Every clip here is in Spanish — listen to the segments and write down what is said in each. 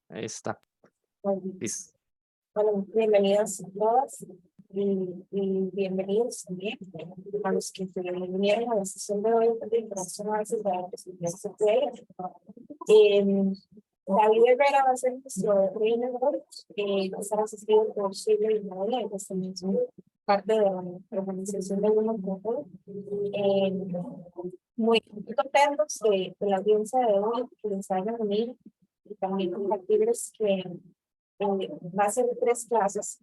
Ahí está. Listo. Bueno, bienvenidos a todas y bienvenidos también a los que se vinieron a la sesión de hoy de Interacción a veces de David Herrera va a ser nuestro trainer hoy, va a estar asistido por Silvia y María, que también son parte de la organización de algunos grupos. Muy contentos de la audiencia de hoy, que les vayan a unir y también compartirles que va a ser 3 clases.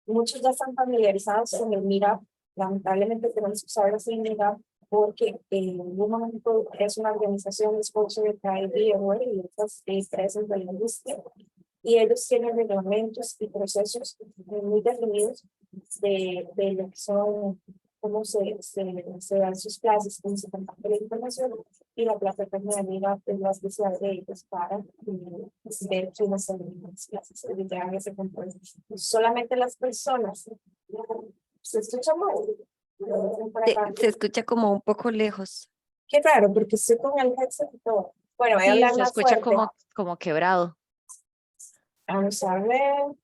Muchos ya están familiarizados con el Meetup. Lamentablemente tenemos que usar así el Meetup porque en un momento es una organización sponsor de VMware y otras empresas de la industria, y ellos tienen reglamentos y procesos muy definidos de lo que son, cómo se dan sus clases, cómo se comparte la información, y la plataforma de Meetup es la especial de ellos para ver quiénes son las clases que llegan a ese control. Solamente las personas. ¿Se escucha mal? Se escucha como un poco lejos. Qué raro, porque estoy con el headset y todo. Bueno, voy a Sí, hablar se más escucha fuerte. como quebrado. Vamos a ver.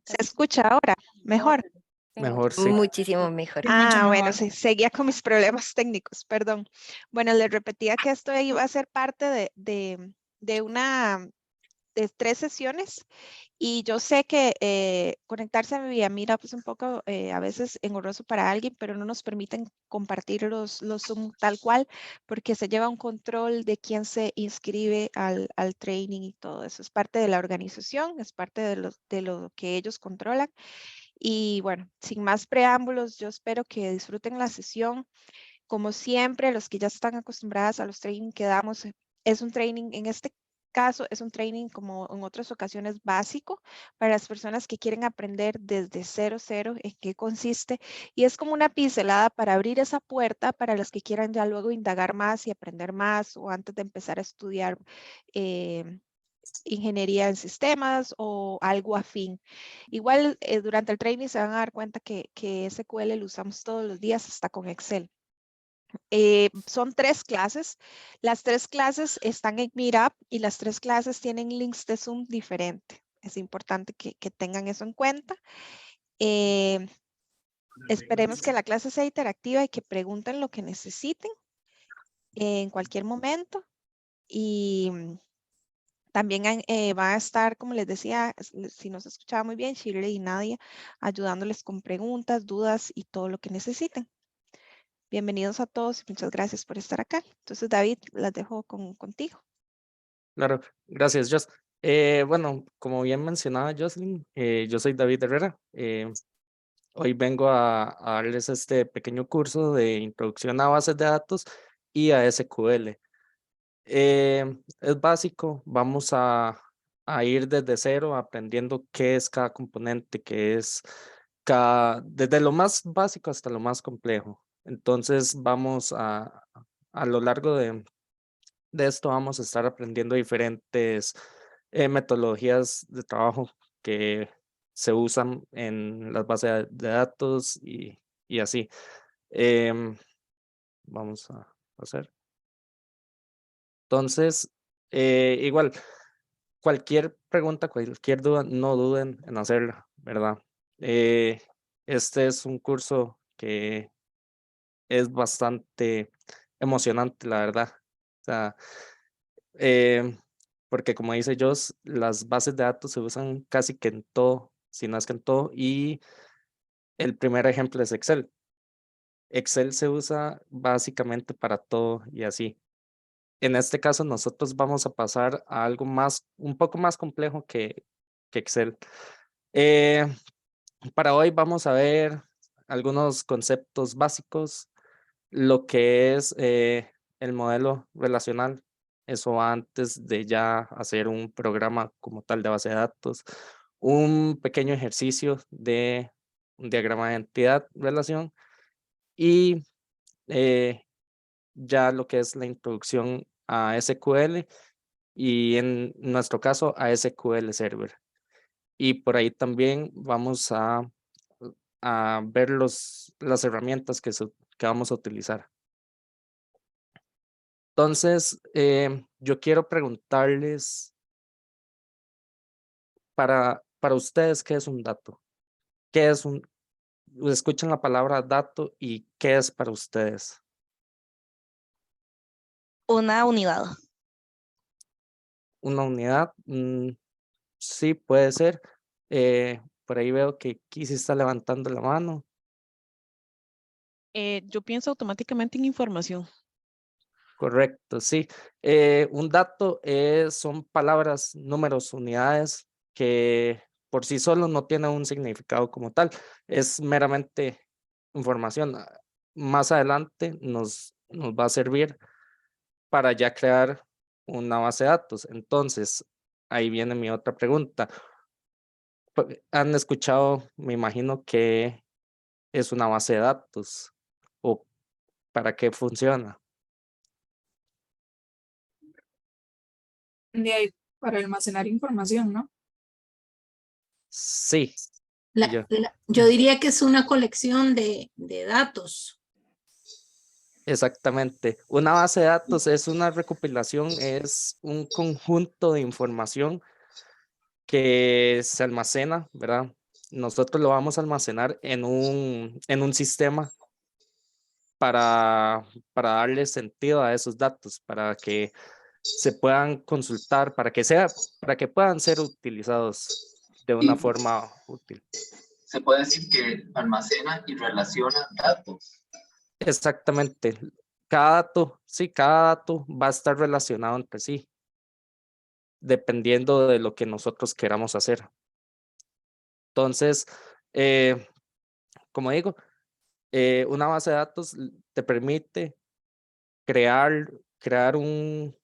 ¿Se escucha ahora? Mejor. Mejor sí. Muchísimo mejor. Bueno, seguía con mis problemas técnicos, perdón. Bueno, les repetía que esto iba a ser parte de una de 3 sesiones, y yo sé que conectarse vía Meetup es un poco a veces engorroso para alguien, pero no nos permiten compartir los Zoom tal cual, porque se lleva un control de quién se inscribe al training y todo eso. Es parte de la organización, es parte de lo que ellos controlan. Y bueno, sin más preámbulos, yo espero que disfruten la sesión. Como siempre, los que ya están acostumbradas a los trainings que damos, es un training, en este caso, es un training como en otras ocasiones básico para las personas que quieren aprender desde cero en qué consiste. Y es como una pincelada para abrir esa puerta para los que quieran ya luego indagar más y aprender más, o antes de empezar a estudiar ingeniería en sistemas o algo afín. Igual durante el training se van a dar cuenta que SQL lo usamos todos los días, hasta con Excel. Son 3 clases. Las 3 clases están en Meetup y las 3 clases tienen links de Zoom diferente. Es importante que tengan eso en cuenta. Esperemos que la clase sea interactiva y que pregunten lo que necesiten en cualquier momento. Y también va a estar, como les decía, si no se escuchaba muy bien, Shirley y Nadia ayudándoles con preguntas, dudas y todo lo que necesiten. Bienvenidos a todos y muchas gracias por estar acá. Entonces, David, las dejo contigo. Claro, gracias, Jos. Bueno, como bien mencionaba Jocelyn, yo soy David Herrera. Hoy vengo a darles este pequeño curso de introducción a bases de datos y a SQL. Es básico, vamos a ir desde cero aprendiendo qué es cada componente, qué es desde lo más básico hasta lo más complejo. Entonces vamos a lo largo de esto vamos a estar aprendiendo diferentes metodologías de trabajo que se usan en las bases de datos y así. Em, Vamos a hacer. Entonces, igual, cualquier pregunta, cualquier duda, no duden en hacerla, ¿verdad? Este es un curso que es bastante emocionante, la verdad. O sea, em, porque como dice Jos, las bases de datos se usan casi que en todo, si no es que en todo, y el primer ejemplo es Excel. Excel se usa básicamente para todo y así. En este caso, nosotros vamos a pasar a algo más, un poco más complejo que Excel. Eh, para hoy vamos a ver algunos conceptos básicos, lo que es el modelo relacional, eso antes de ya hacer un programa como tal de base de datos, un pequeño ejercicio de un diagrama de entidad, relación y ya lo que es la introducción a SQL y en nuestro caso a SQL Server. Y por ahí también vamos a ver las herramientas que vamos a utilizar. Entonces, yo quiero preguntarles para ustedes, ¿qué es un dato? ¿Qué es un, escuchan la palabra dato y qué es para ustedes? Una unidad. Una unidad, sí, puede ser. Por ahí veo que Kisi está levantando la mano. Yo pienso automáticamente en información. Correcto, sí. Un dato son palabras, números, unidades que por sí solo no tienen un significado como tal. Es meramente información. Más adelante nos va a servir para ya crear una base de datos. Entonces, ahí viene mi otra pregunta. Han escuchado, me imagino que es una base de datos o para qué funciona. De ahí, para almacenar información, ¿no? Sí, yo. Yo diría que es una colección de datos. Exactamente. Una base de datos es una recopilación, es un conjunto de información que se almacena, ¿verdad? Nosotros lo vamos a almacenar en un sistema para darle sentido a esos datos, para que se puedan consultar, para que puedan ser utilizados de una forma útil. Se puede decir que almacena y relaciona datos. Exactamente. Cada dato va a estar relacionado entre sí, dependiendo de lo que nosotros queramos hacer. Entonces, como digo, una base de datos te permite crear un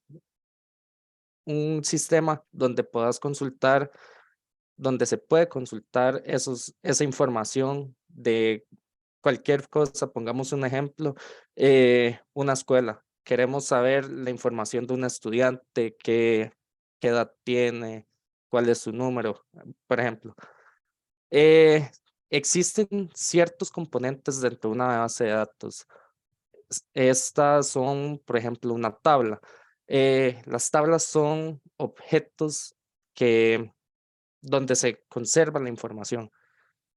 sistema donde puedas consultar, donde se puede consultar esa información de cualquier cosa. Pongamos un ejemplo, una escuela. Queremos saber la información de un estudiante, qué edad tiene, cuál es su número, por ejemplo. Existen ciertos componentes dentro de una base de datos. Estas son, por ejemplo, una tabla. Las tablas son objetos donde se conserva la información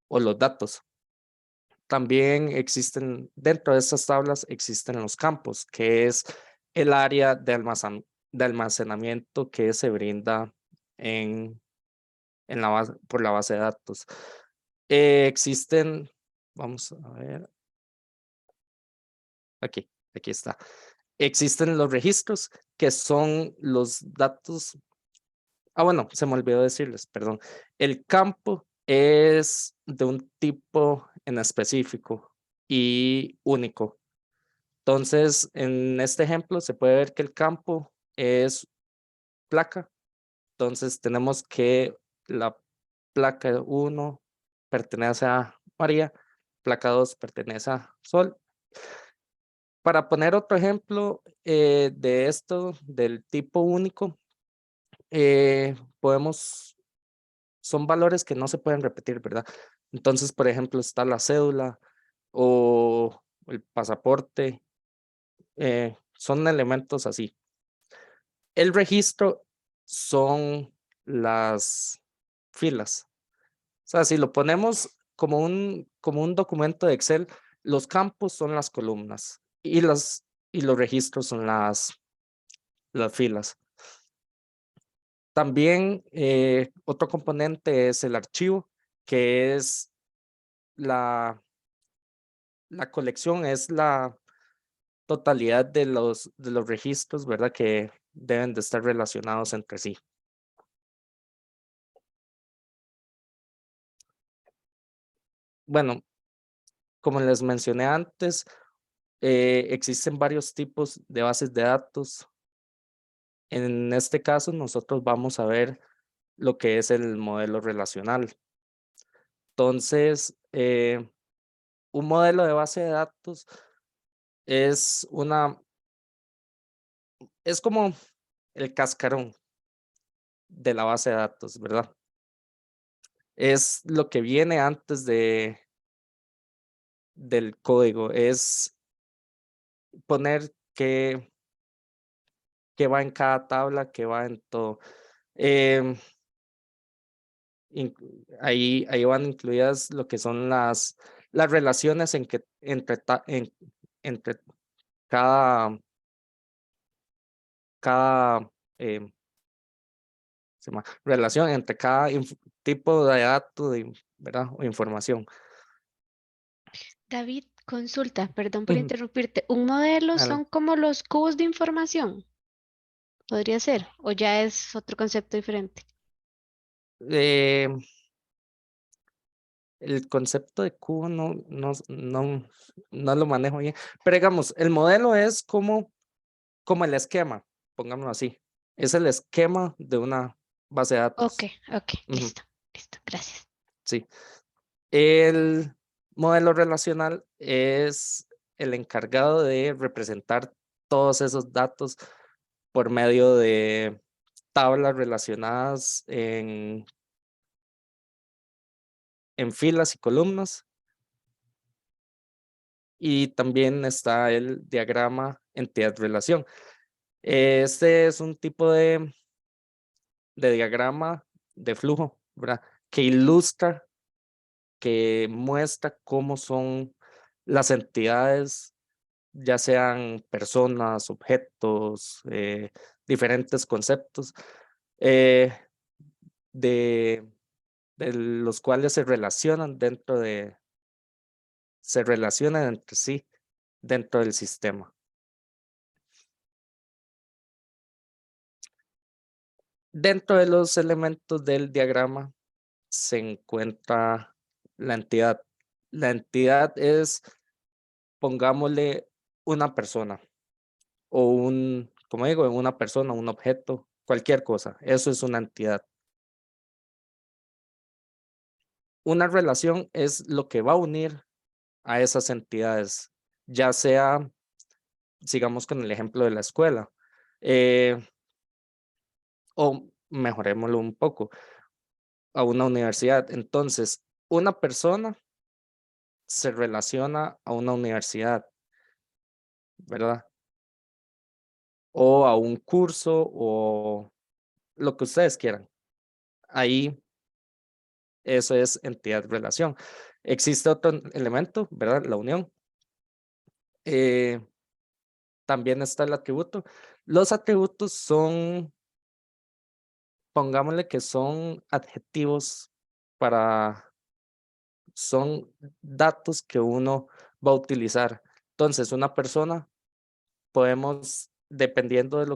o los datos. También dentro de estas tablas existen los campos, que es el área de almacenamiento que se brinda por la base de datos. Vamos a ver, aquí está. Existen los registros, que son los datos. Bueno, se me olvidó decirles, perdón. El campo es de un tipo en específico y único. Entonces, en este ejemplo se puede ver que el campo es placa. Entonces, tenemos que la placa 1 pertenece a María, placa 2 pertenece a Sol. Para poner otro ejemplo de esto, del tipo único, son valores que no se pueden repetir, ¿verdad? Entonces, por ejemplo, está la cédula o el pasaporte, son elementos así. El registro son las filas. O sea, si lo ponemos como un documento de Excel, los campos son las columnas y los registros son las filas. También otro componente es el archivo, que es la colección, es la totalidad de los registros, ¿verdad? Que deben de estar relacionados entre sí. Bueno, como les mencioné antes, existen varios tipos de bases de datos. En este caso, nosotros vamos a ver lo que es el modelo relacional. Entonces, un modelo de base de datos es como el cascarón de la base de datos, ¿verdad? Es lo que viene antes del código, es poner qué va en cada tabla, qué va en todo. Em, ahí van incluidas lo que son las relaciones entre cada em, relación entre cada tipo de dato, ¿verdad? O información. David, consulta, perdón por Ujú. interrumpirte. ¿Un modelo Adelante. son como los cubos de información? ¿Podría ser? ¿O ya es otro concepto diferente? Eh, el concepto de cubo no lo manejo bien, pero digamos, el modelo es como el esquema, pongámoslo así. Es el esquema de una base de Ok, datos. ok, Ujú, listo, gracias. sí. El modelo relacional es el encargado de representar todos esos datos por medio de tablas relacionadas en filas y columnas. Y también está el diagrama entidad-relación. Este es un tipo de diagrama de flujo, ¿verdad? Que ilustra, que muestra cómo son las entidades, ya sean personas, objetos, diferentes conceptos, eh, de, de los cuales se relacionan entre sí dentro del sistema. Dentro de los elementos del diagrama se encuentra la entidad. La entidad es, pongámosle, una persona o como digo, una persona, un objeto, cualquier cosa. Eso es una entidad. Una relación es lo que va a unir a esas entidades, ya sea, sigamos con el ejemplo de la escuela, eh, o mejorémoslo un poco, a una universidad. Entonces, una persona se relaciona a una universidad, ¿verdad? O a un curso o lo que ustedes quieran. Ahí eso es entidad-relación. Existe otro elemento, ¿verdad? La unión. Eh, también está el atributo. Los atributos son, pongámosle que son adjetivos son datos que uno va a utilizar. Entonces, una persona podemos, dependiendo de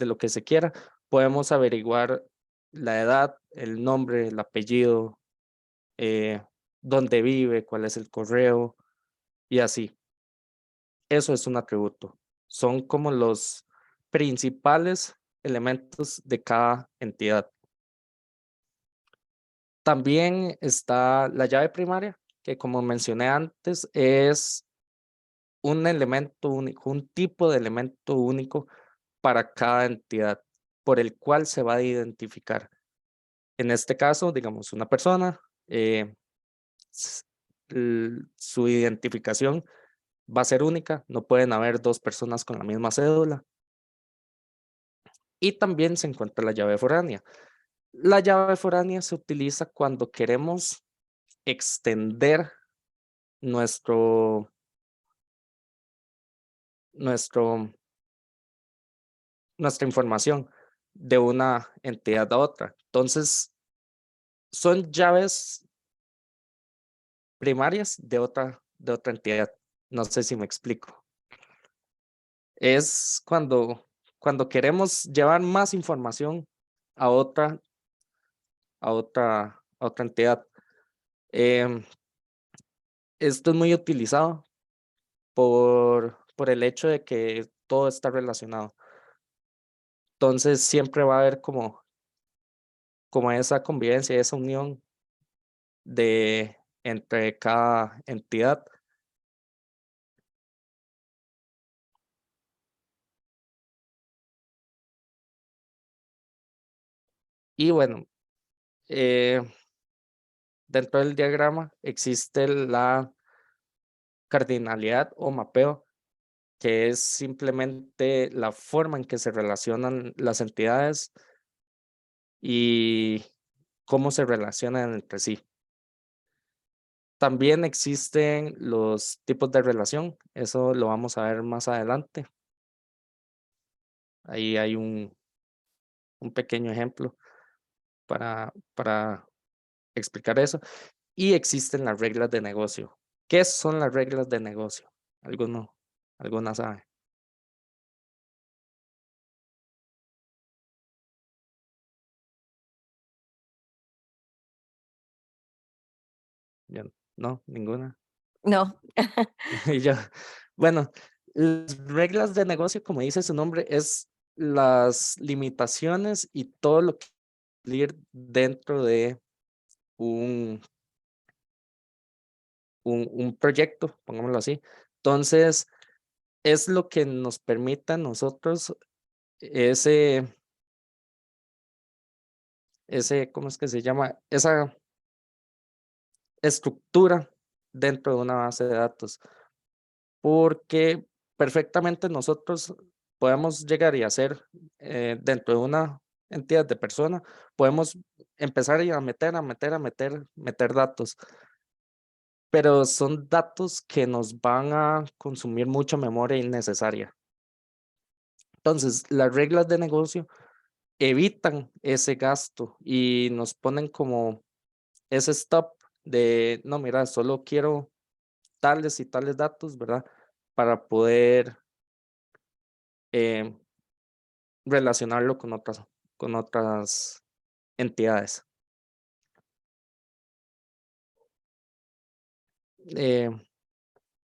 lo que se quiera, podemos averiguar la edad, el nombre, el apellido, eh, dónde vive, cuál es el correo y así. Eso es un atributo. Son como los principales elementos de cada entidad. También está la llave primaria, que como mencioné antes, es un elemento único, un tipo de elemento único para cada entidad por el cual se va a identificar. En este caso, digamos, una persona, s- su identificación va a ser única, no pueden haber dos personas con la misma cédula. Y también se encuentra la llave foránea. La llave foránea se utiliza cuando queremos extender nuestro, nuestro, nuestra información de una entidad a otra. Entonces, son llaves primarias de otra entidad. No sé si me explico. Es cuando queremos llevar más información a otra entidad. Em, Esto es muy utilizado por el hecho de que todo está relacionado. Entonces siempre va a haber como esa convivencia, esa unión entre cada entidad. Y bueno, eh, dentro del diagrama existe la cardinalidad o mapeo, que es simplemente la forma en que se relacionan las entidades y cómo se relacionan entre sí. También existen los tipos de relación, eso lo vamos a ver más adelante. Ahí hay un pequeño ejemplo para explicar eso. Y existen las reglas de negocio. ¿Qué son las reglas de negocio? ¿Alguna sabe? No, ninguna. No, Y yo, bueno, las reglas de negocio, como dice su nombre, es las limitaciones y todo lo que cumplir dentro de un, un proyecto, pongámoslo así. Entonces, es lo que nos permite a nosotros ¿cómo es que se llama? Esa estructura dentro de una base de datos, porque perfectamente nosotros podemos llegar y hacer dentro de una entidad de persona, podemos empezar y a meter datos, pero son datos que nos van a consumir mucha memoria innecesaria. Entonces, las reglas de negocio evitan ese gasto y nos ponen como ese stop de, no, mira, solo quiero tales y tales datos, ¿verdad? Para poder em, relacionarlo con otras entidades. Eh,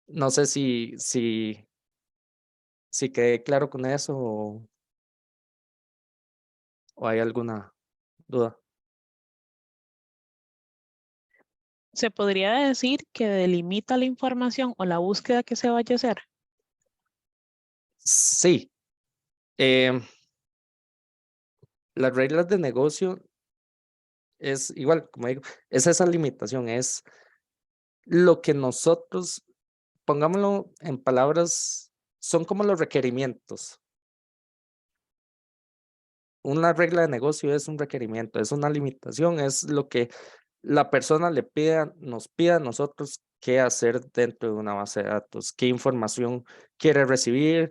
no sé si quedé claro con eso o hay alguna duda. ¿Se podría decir que delimita la información o la búsqueda que se vaya a hacer? Sí, em, las reglas de negocio es igual, como digo, es esa limitación, es lo que nosotros, pongámoslo en palabras, son como los requerimientos. Una regla de negocio es un requerimiento, es una limitación, es lo que la persona nos pide a nosotros qué hacer dentro de una base de datos, qué información quiere recibir,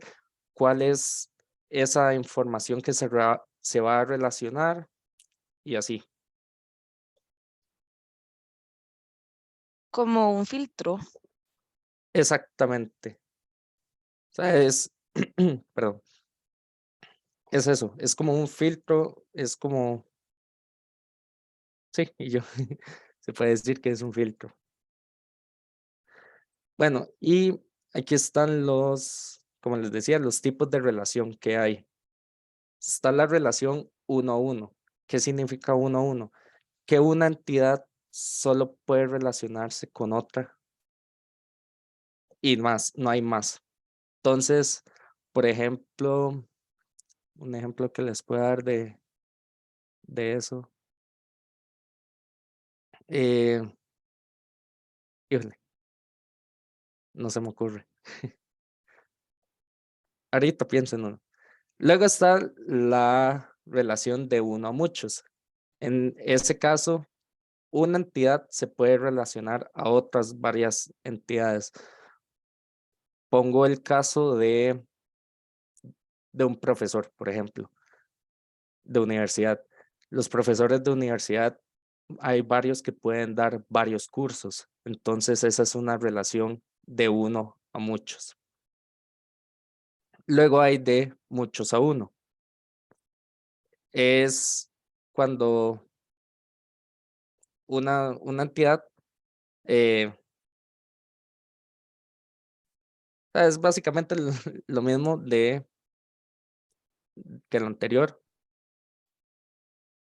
cuál es esa información que se va a relacionar y así. como un filtro. Exactamente. O sea, perdón, es eso, es como un filtro, es como, sí, y yo, se puede decir que es un filtro. Bueno, y aquí están como les decía, los tipos de relación que hay. Está la relación uno a uno. ¿Qué significa uno a uno? Que una entidad solo puede relacionarse con otra y más, no hay más. Entonces, por ejemplo, un ejemplo que les puedo dar de eso. Eh, híjole, no se me ocurre. Ahorita pienso en uno. Luego está la relación de uno a muchos. En ese caso, una entidad se puede relacionar a otras varias entidades. Pongo el caso de un profesor, por ejemplo, de universidad. Los profesores de universidad, hay varios que pueden dar varios cursos. Entonces, esa es una relación de uno a muchos. Luego hay de muchos a uno. Es cuando una entidad eh, es básicamente lo mismo que lo anterior.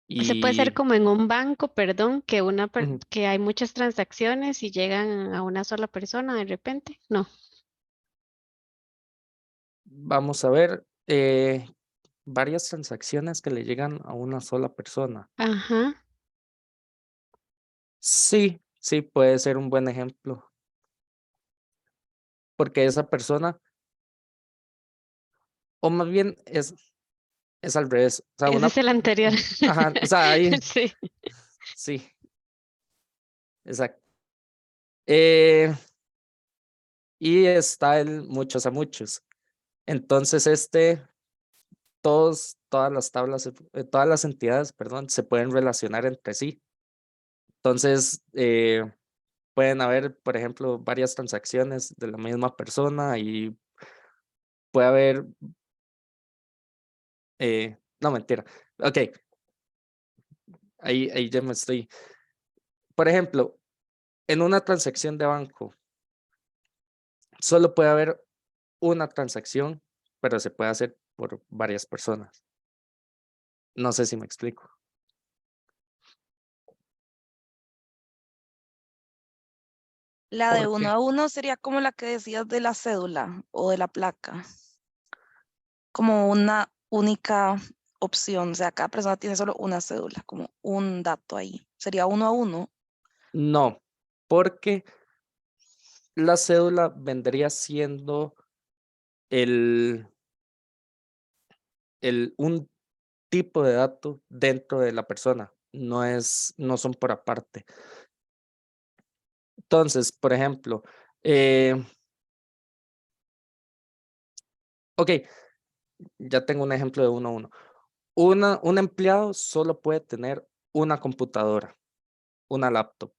Se puede ser Y como en un banco, perdón, que ujú, que hay muchas transacciones y llegan a una sola persona de repente. No. vamos a ver varias transacciones que le llegan a una sola persona. Ajá. Sí, sí, puede ser un buen ejemplo, porque esa persona o más bien es al revés. O sea, Ese una, es el anterior. ajá, o sea, ahí, Sí. sí, exacto. Eh, y está el muchos a muchos. Entonces, todas las tablas, todas las entidades, perdón, se pueden relacionar entre sí. Entonces, pueden haber, por ejemplo, varias transacciones de la misma persona y puede haber, no, mentira. Ok, ahí ya me estoy. Por ejemplo, en una transacción de banco, solo puede haber una transacción, pero se puede hacer por varias personas. No sé si me explico. La de Porque 1 a 1 sería como la que decías de la cédula o de la placa, como una única opción, o sea, cada persona tiene solo una cédula, como un dato ahí. Sería 1 a 1. no, porque la cédula vendría siendo el, un tipo de dato dentro de la persona, no son por aparte. Entonces, por ejemplo, ok, ya tengo un ejemplo de 1 a 1. Un empleado solo puede tener una computadora, una laptop.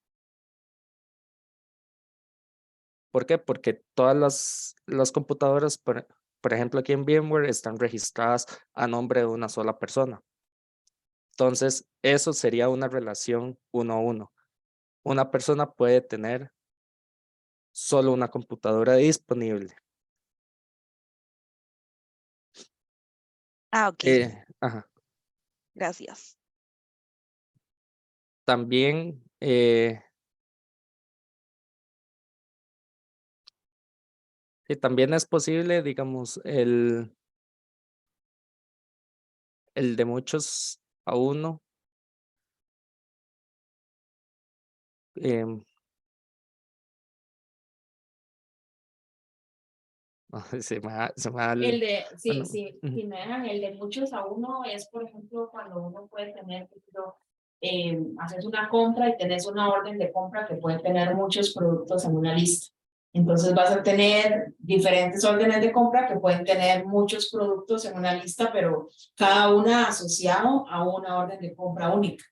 ¿Por qué? Porque todas las computadoras, por ejemplo, aquí en VMware están registradas a nombre de una sola persona. Entonces, eso sería una relación 1 a 1. Una persona puede tener solo una computadora disponible. Ah, ok, Ajá. gracias. También, sí, también es posible, digamos, el de muchos a uno. em, se me da El de, sí, bueno, sí, ujú, si me dejan el de muchos a uno es, por ejemplo, cuando uno puede tener, por ejemplo, haces una compra y tenés una orden de compra que puede tener muchos productos en una lista. Entonces vas a tener diferentes órdenes de compra que pueden tener muchos productos en una lista, pero cada una asociado a una orden de compra única.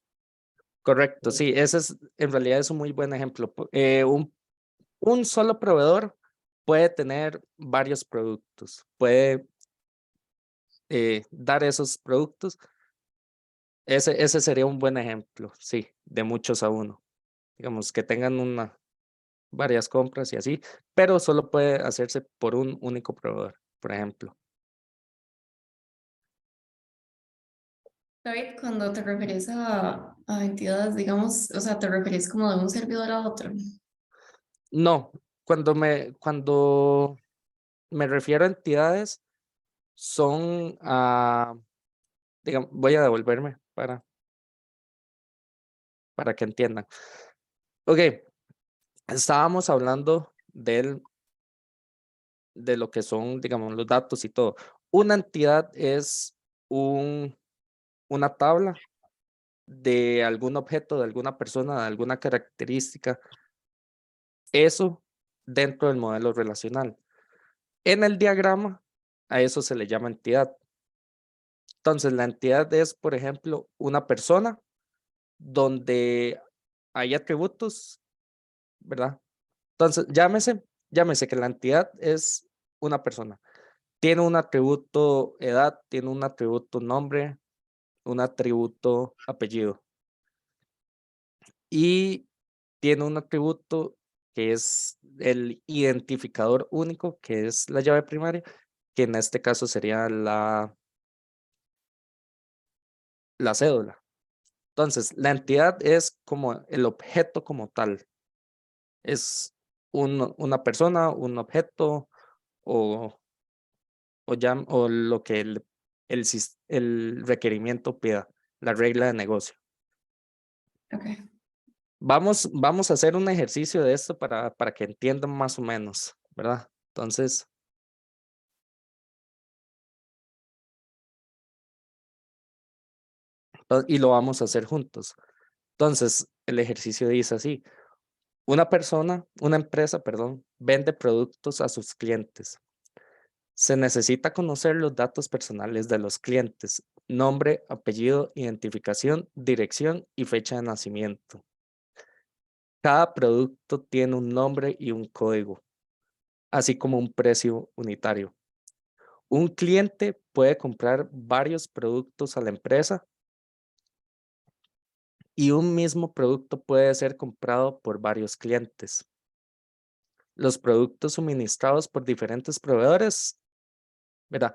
correcto, sí, ese es, en realidad es un muy buen ejemplo. Un solo proveedor puede tener varios productos, puede dar esos productos. Ese sería un buen ejemplo, sí, de muchos a uno. Digamos que tengan varias compras y así, pero solo puede hacerse por un único proveedor, por ejemplo. David, cuando te refieres a entidades, digamos, o sea, te refieres como de un servidor a otro. No, cuando me refiero a entidades, son digamos, voy a devolverme para que entiendan. Ok, estábamos hablando de lo que son, digamos, los datos y todo. Una entidad es una tabla de algún objeto, de alguna persona, de alguna característica. Eso dentro del modelo relacional. En el diagrama, a eso se le llama entidad. Entonces, la entidad es, por ejemplo, una persona donde hay atributos, ¿verdad? Entonces, llámese que la entidad es una persona. Tiene un atributo edad, tiene un atributo nombre, un atributo apellido. Y tiene un atributo que es el identificador único, que es la llave primaria, que en este caso sería la cédula. Entonces, la entidad es como el objeto como tal. Es una persona, un objeto o, o lo que el requerimiento pida, la regla de negocio. Okay. Vamos a hacer un ejercicio de esto para que entiendan más o menos, ¿verdad? Entonces, y lo vamos a hacer juntos. Entonces, el ejercicio dice así: una empresa, perdón, vende productos a sus clientes. Se necesita conocer los datos personales de los clientes: nombre, apellido, identificación, dirección y fecha de nacimiento. Cada producto tiene un nombre y un código, así como un precio unitario. Un cliente puede comprar varios productos a la empresa y un mismo producto puede ser comprado por varios clientes. Los productos suministrados por diferentes proveedores, ¿verdad?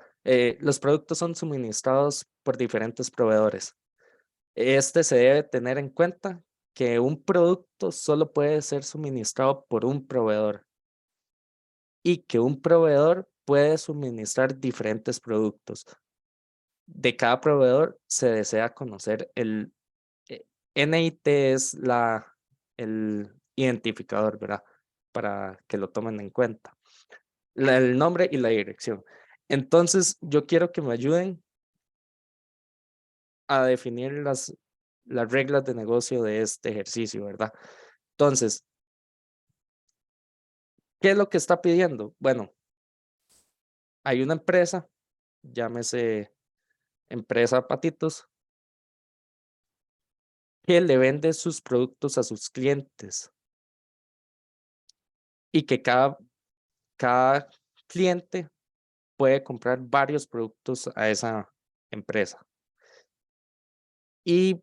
Los productos son suministrados por diferentes proveedores. Se debe tener en cuenta que un producto solo puede ser suministrado por un proveedor y que un proveedor puede suministrar diferentes productos. De cada proveedor se desea conocer el NIT, es el identificador, ¿verdad? Para que lo tomen en cuenta. El nombre y la dirección. Entonces, yo quiero que me ayuden a definir las reglas de negocio de este ejercicio, ¿verdad? Entonces, ¿qué es lo que está pidiendo? Bueno, hay una empresa, llámese empresa Patitos, que le vende sus productos a sus clientes y que cada cliente puede comprar varios productos a esa empresa. Y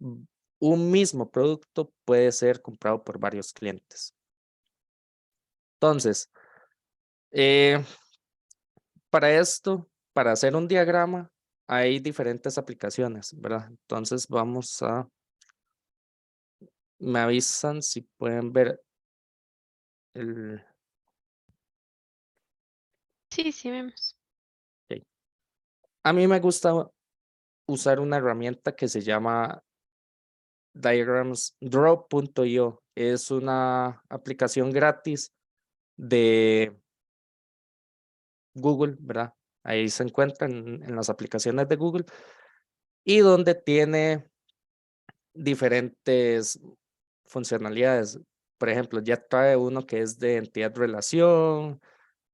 un mismo producto puede ser comprado por varios clientes. Entonces, para esto, para hacer un diagrama, hay diferentes aplicaciones, ¿verdad? Entonces me avisan si pueden ver el... Sí, sí vemos. ok. A mí me gusta usar una herramienta que se llama diagramsdraw.io. Es una aplicación gratis de Google, ¿verdad? Ahí se encuentran en las aplicaciones de Google y donde tiene diferentes funcionalidades. Por ejemplo, ya trae uno que es de entidad-relación,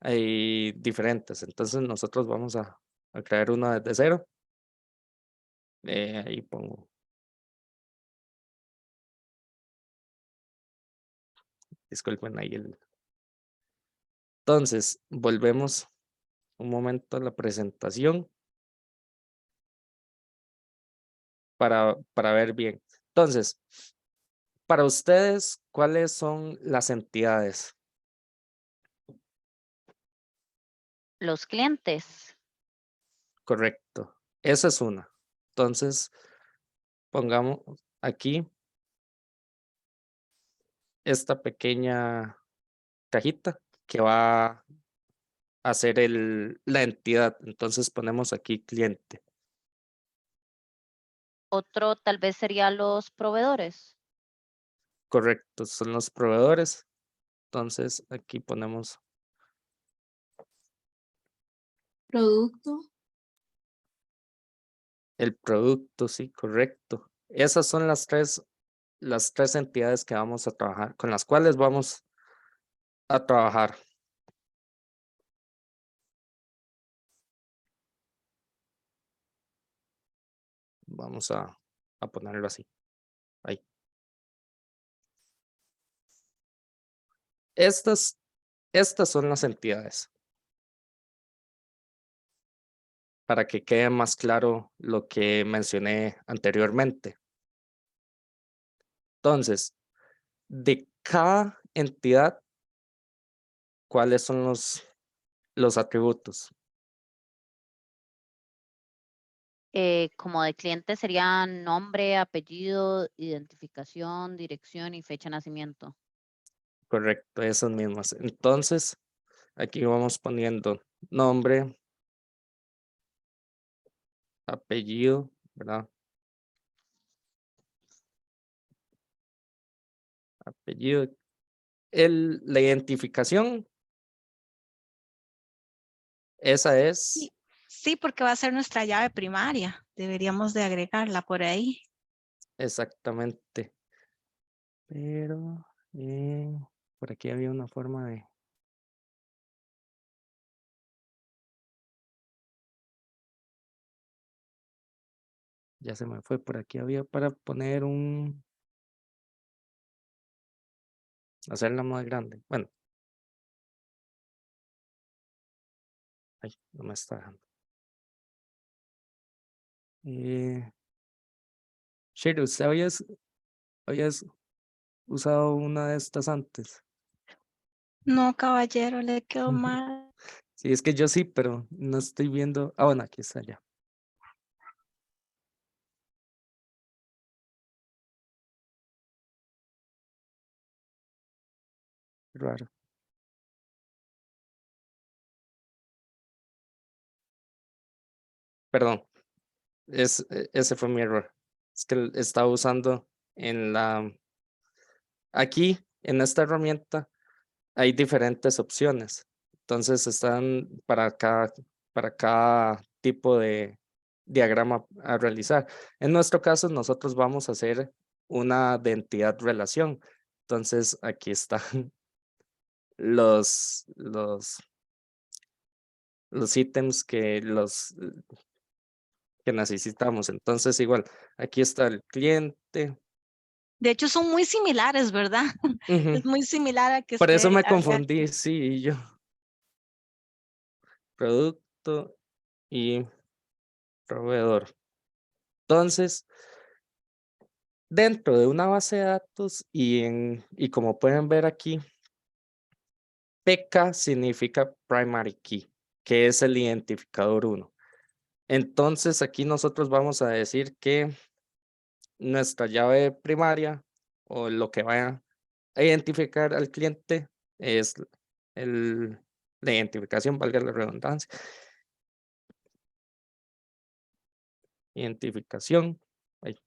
hay diferentes. Entonces nosotros vamos a crear uno desde cero. Ahí pongo. Disculpen ahí el... Entonces, volvemos un momento a la presentación para ver bien. Entonces, para ustedes, ¿cuáles son las entidades? Los clientes. Correcto. Esa es una. Entonces, pongamos aquí esta pequeña cajita que va a ser la entidad. Entonces ponemos aquí cliente. Otro tal vez sería los proveedores. Correcto, son los proveedores. Entonces aquí ponemos Producto. el producto, sí, correcto. Esas son las tres entidades que vamos a trabajar, con las cuales vamos a trabajar. Vamos a ponerlo así. Ahí. Estas son las entidades. Para que quede más claro lo que mencioné anteriormente. Entonces, de cada entidad, ¿cuáles son los atributos? Como de cliente serían nombre, apellido, identificación, dirección y fecha de nacimiento. Correcto, esas mismas. Entonces, aquí vamos poniendo nombre, apellido, ¿verdad? Apellido. La identificación, esa es. Sí, porque va a ser nuestra llave primaria. Deberíamos de agregarla por ahí. Exactamente. Pero por aquí había una forma de... Ya se me fue, por aquí había para poner hacerla más grande. Bueno. Ay, no me está dejando. Shirley, ¿usted habías usado una de estas antes? No, caballero, le quedó mal. Sí, es que yo sí, pero no estoy viendo. Ah, bueno, aquí está ya. Raro. Perdón, ese fue mi error. Es que estaba usando aquí, en esta herramienta, hay diferentes opciones. Entonces están para cada tipo de diagrama a realizar. En nuestro caso, nosotros vamos a hacer una de entidad relación. Entonces aquí están los ítems que necesitamos. Entonces, igual, aquí está el cliente. De hecho, son muy similares, ¿verdad? Ujú. Es muy similar a que Por eso esté me acá. confundí, sí, y yo. Producto y proveedor. Entonces, dentro de una base de datos y como pueden ver aquí, PK significa primary key, que es el identificador 1. Entonces, aquí nosotros vamos a decir que nuestra llave primaria o lo que vaya a identificar al cliente es la identificación, valga la redundancia. Identificación. Ahí.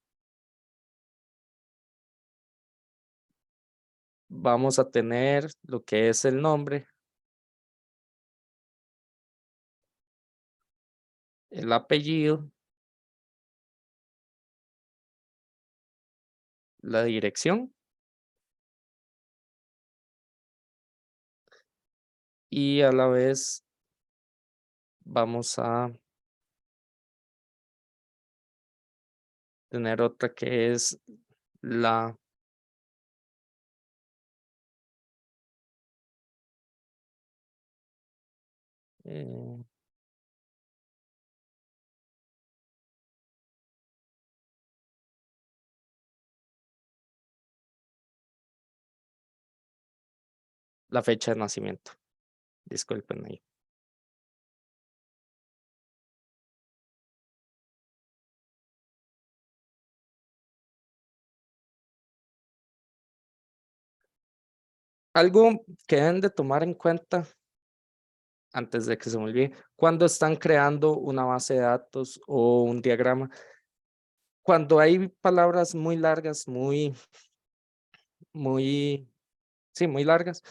Vamos a tener lo que es el nombre, el apellido, la dirección y a la vez vamos a tener otra que es la eh, la fecha de nacimiento. Disculpen ahí. Algo que deben de tomar en cuenta antes de que se me olvide, cuando están creando una base de datos o un diagrama, cuando hay palabras muy largas, sí, muy largas,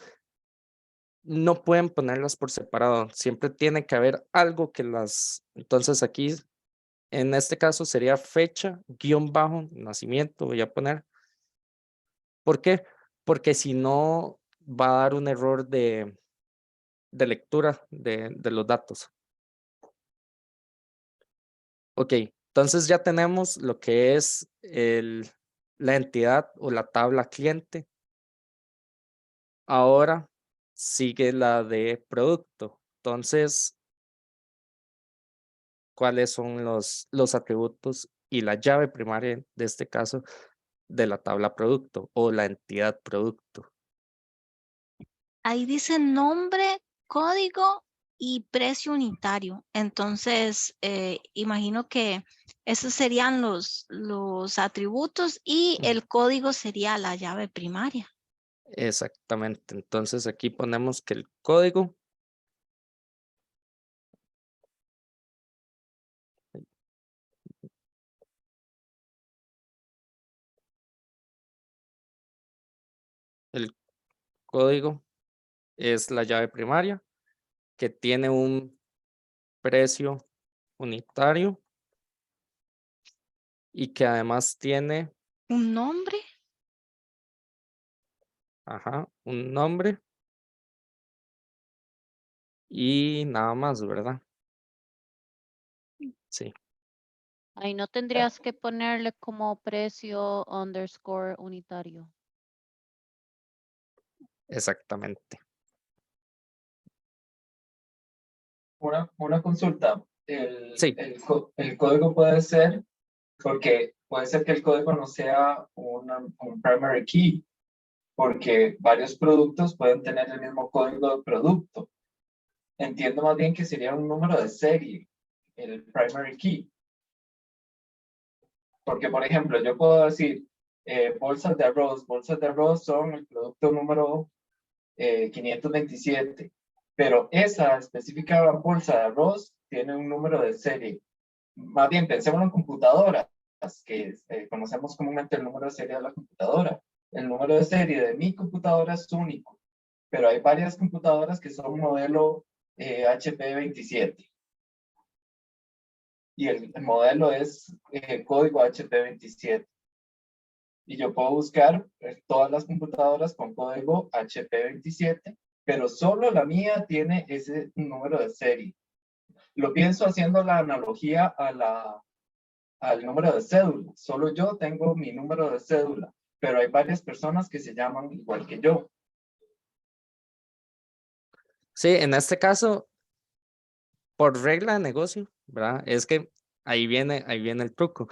no pueden ponerlas por separado. Siempre tiene que haber algo que entonces aquí, en este caso sería fecha, guión bajo, nacimiento, voy a poner. ¿Por qué? Porque si no, va a dar un error de lectura de los datos. Ok, entonces ya tenemos lo que es la entidad o la tabla cliente. Ahora sigue la de producto. Entonces, ¿cuáles son los atributos y la llave primaria de este caso de la tabla producto o la entidad producto? Ahí dice nombre, código y precio unitario. Entonces, imagino que esos serían los atributos y el código sería la llave primaria. Exactamente. Entonces aquí ponemos que el código es la llave primaria que tiene un precio unitario y que además tiene ¿Un nombre? Ajá, un nombre y nada más, ¿verdad? Sí, Ahí no tendrías que ponerle como precio underscore unitario. exactamente. Una consulta. Sí, El código puede ser, porque puede ser que el código no sea un primary key, porque varios productos pueden tener el mismo código de producto. Entiendo más bien que sería un número de serie, el primary key. Porque, por ejemplo, yo puedo decir, bolsas de arroz son el producto número 527, pero esa específica bolsa de arroz tiene un número de serie. Más bien, pensemos en computadoras, que conocemos comúnmente el número de serie de la computadora. El número de serie de mi computadora es único, pero hay varias computadoras que son modelo HP 27. Y el modelo es código HP 27. Y yo puedo buscar todas las computadoras con código HP 27, pero solo la mía tiene ese número de serie. Lo pienso haciendo la analogía al número de cédula. Solo yo tengo mi número de cédula, pero hay varias personas que se llaman igual que yo. sí, en este caso, por regla de negocio, ¿verdad? Es que ahí viene el truco.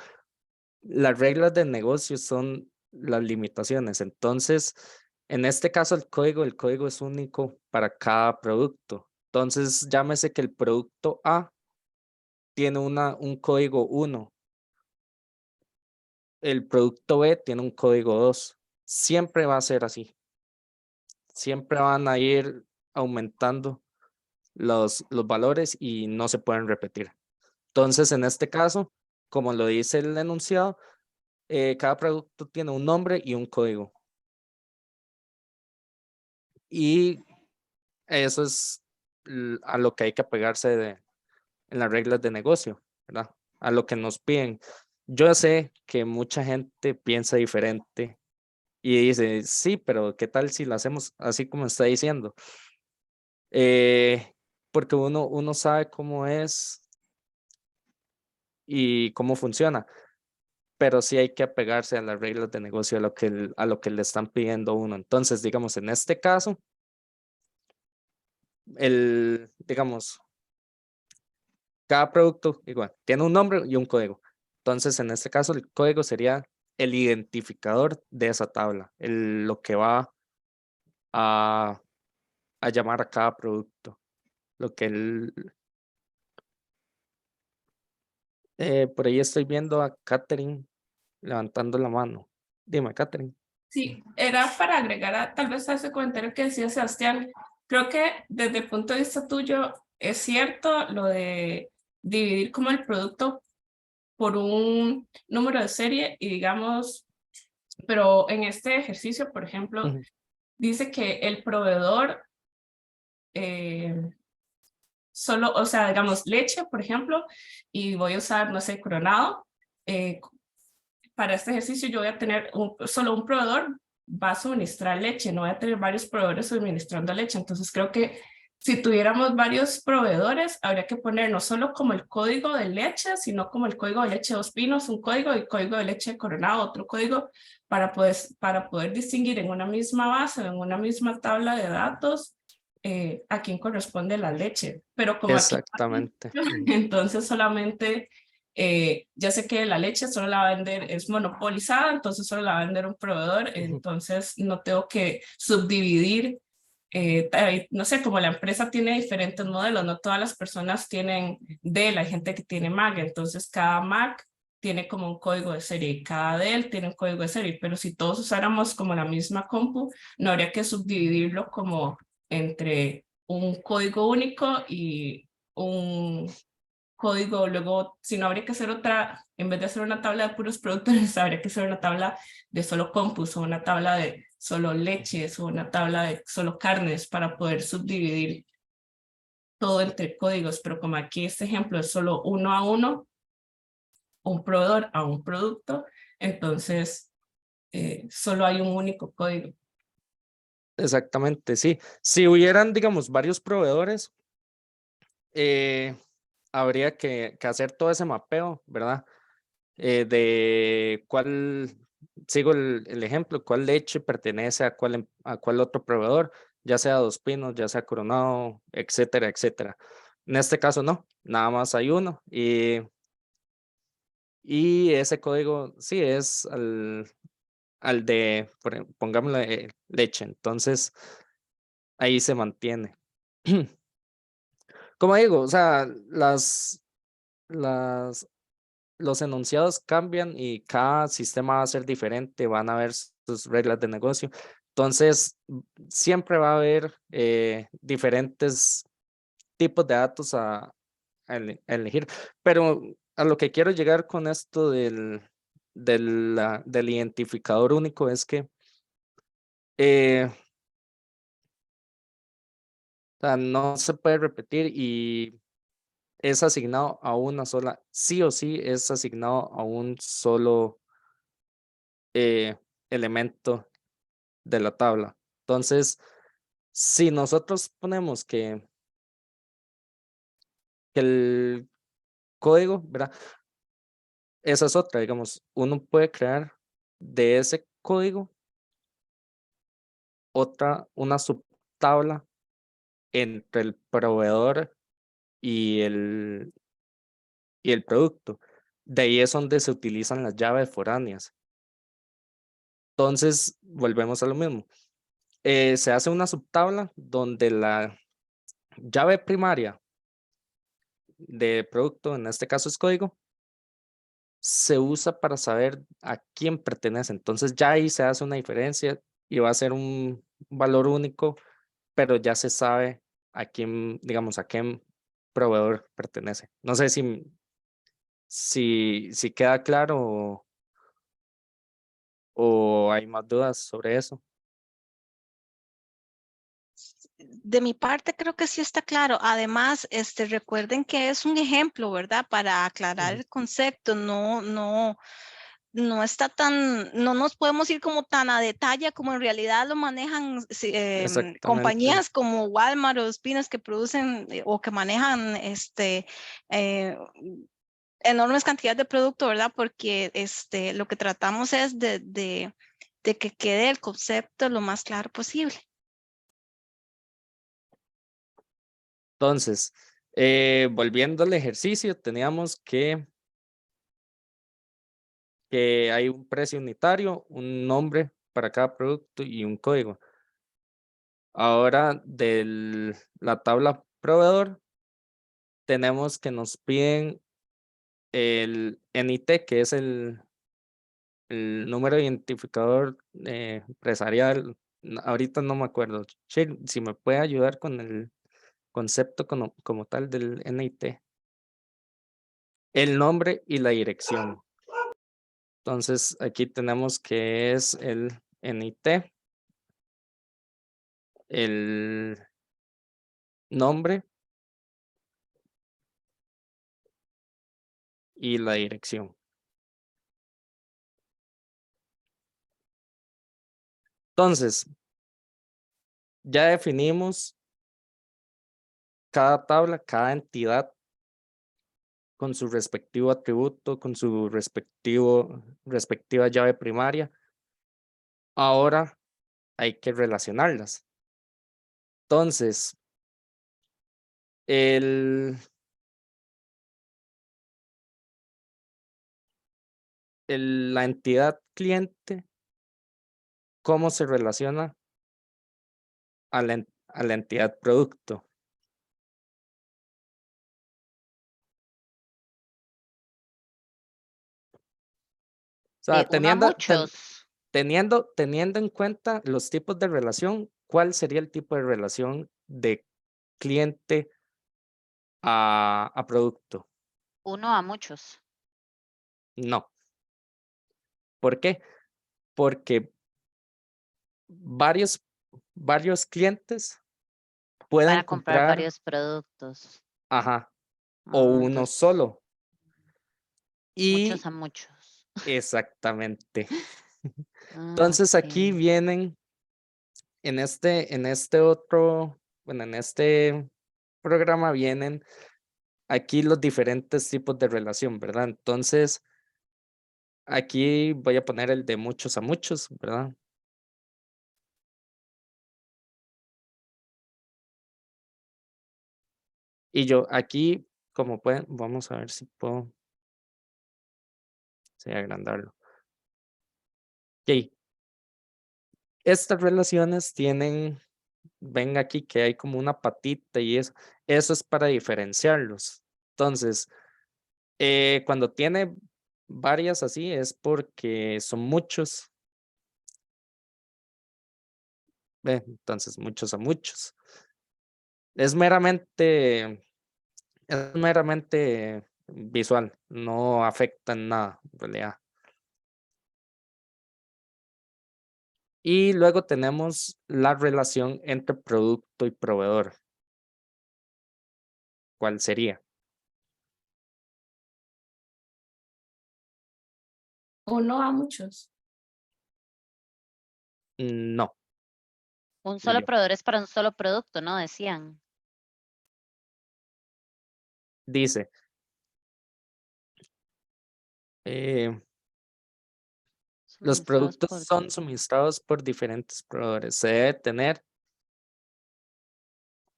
Las reglas del negocio son las limitaciones. Entonces, en este caso, el código es único para cada producto. Entonces, llámese que el producto A tiene un código 1, el producto B tiene un código 2. Siempre va a ser así. Siempre van a ir aumentando los valores y no se pueden repetir. Entonces, en este caso, como lo dice el enunciado, cada producto tiene un nombre y un código. Y eso es a lo que hay que apegarse en las reglas de negocio, ¿verdad? A lo que nos piden. Yo sé que mucha gente piensa diferente y dice, sí, pero ¿qué tal si lo hacemos así como está diciendo? Porque uno sabe cómo es y cómo funciona, pero sí hay que apegarse a las reglas de negocio, a lo que le están pidiendo a uno. Entonces, digamos, en este caso, digamos, cada producto igual tiene un nombre y un código. Entonces, en este caso, el código sería el identificador de esa tabla, lo que va a, a llamar a cada producto. Lo que por ahí estoy viendo a Catherine levantando la mano. Dime, Catherine. Sí, era para agregar tal vez a ese comentario que decía Sebastián. Creo que desde el punto de vista tuyo es cierto lo de dividir como el producto por un número de serie y digamos, pero en este ejercicio, por ejemplo, dice que el proveedor solo, o sea, digamos, leche, por ejemplo, y voy a usar, no sé, Coronado. Para este ejercicio yo voy a tener solo un proveedor va a suministrar leche, no voy a tener varios proveedores suministrando leche. Entonces creo que si tuviéramos varios proveedores, habría que poner no solo como el código de leche, sino como el código de leche Dos Pinos, un código, y código de leche Coronado, otro código, para poder distinguir en una misma base, en una misma tabla de datos, a quién corresponde la leche. Pero como Exactamente. aquí, entonces solamente... ya sé que la leche solo la va a vender, es monopolizada, entonces solo la va a vender un proveedor, entonces no tengo que subdividir, no sé, como la empresa tiene diferentes modelos, no todas las personas tienen Dell, hay gente que tiene Mac, entonces cada Mac tiene como un código de serie y cada Dell tiene un código de serie, pero si todos usáramos como la misma compu, no habría que subdividirlo como entre un código único y un código, luego si no habría que hacer otra, en vez de hacer una tabla de puros productos, habría que hacer una tabla de solo compus o una tabla de solo leches o una tabla de solo carnes para poder subdividir todo entre códigos, pero como aquí este ejemplo es solo 1 a 1, un proveedor a un producto, entonces solo hay un único código. Exactamente, sí. Si hubieran, digamos, varios proveedores, habría que hacer todo ese mapeo, ¿verdad? De cuál, sigo el ejemplo, cuál leche pertenece a cuál otro proveedor, ya sea Dos Pinos, ya sea Coronado, etcétera, etcétera. En este caso no, nada más hay uno y ese código sí es al de, pongámosle leche, entonces ahí se mantiene. Como digo, o sea, las, los enunciados cambian y cada sistema va a ser diferente, van a haber sus reglas de negocio. Entonces, siempre va a haber diferentes tipos de datos a elegir. Pero a lo que quiero llegar con esto del identificador único es que o sea, no se puede repetir y es asignado a una sola, sí o sí es asignado a un solo elemento de la tabla. Entonces, si nosotros ponemos que el código, ¿verdad? Esa es otra, digamos, uno puede crear de ese código una subtabla entre el proveedor y el producto. De ahí es donde se utilizan las llaves foráneas. Entonces, volvemos a lo mismo. Se hace una subtabla donde la llave primaria de producto, en este caso es código, se usa para saber a quién pertenece. Entonces ya ahí se hace una diferencia y va a ser un valor único, pero ya se sabe a quién, digamos, a qué proveedor pertenece. No sé si queda claro o hay más dudas sobre eso. De mi parte creo que sí está claro. Además, recuerden que es un ejemplo, ¿verdad? Para aclarar el concepto, no está tan, no nos podemos ir como tan a detalle como en realidad lo manejan Exactamente. compañías como Walmart o Spinos que producen o que manejan enormes cantidades de producto, ¿verdad? Porque lo que tratamos es de que quede el concepto lo más claro posible. Entonces, volviendo al ejercicio, teníamos que hay un precio unitario, un nombre para cada producto y un código. Ahora, de la tabla proveedor, tenemos que nos piden el NIT, que es el número identificador empresarial. Ahorita no me acuerdo. Che, si me puede ayudar con el concepto como tal del NIT. El nombre y la dirección. Entonces, aquí tenemos que es el NIT, el nombre y la dirección. Entonces, ya definimos cada tabla, cada entidad con su respectivo atributo, con su respectiva llave primaria. Ahora hay que relacionarlas. Entonces, la entidad cliente, ¿cómo se relaciona a la entidad producto? O sea, Uno a muchos. teniendo en cuenta los tipos de relación, ¿cuál sería el tipo de relación de cliente a producto? Uno a muchos. No. ¿Por qué? Porque varios clientes pueden Van a comprar comprar, varios productos. ajá, o uno Entonces, solo. Y muchos a muchos. exactamente. Entonces aquí Ok. vienen en este otro, bueno, en este programa vienen aquí los diferentes tipos de relación, ¿verdad? Entonces, aquí voy a poner el de muchos a muchos, ¿verdad? Y yo aquí, como pueden, vamos a ver si puedo agrandarlo. Ok, estas relaciones tienen, ven aquí que hay como una patita y eso es para diferenciarlos. Entonces, cuando tiene varias así es porque son muchos. Entonces, muchos a muchos. Es meramente visual, no afecta en nada, en realidad. Y luego tenemos la relación entre producto y proveedor. ¿Cuál sería? Uno a muchos. No, Un y solo yo. proveedor es para un solo producto, ¿no? Decían. Dice, los Suministrados productos por son suministrados por diferentes proveedores. Se debe tener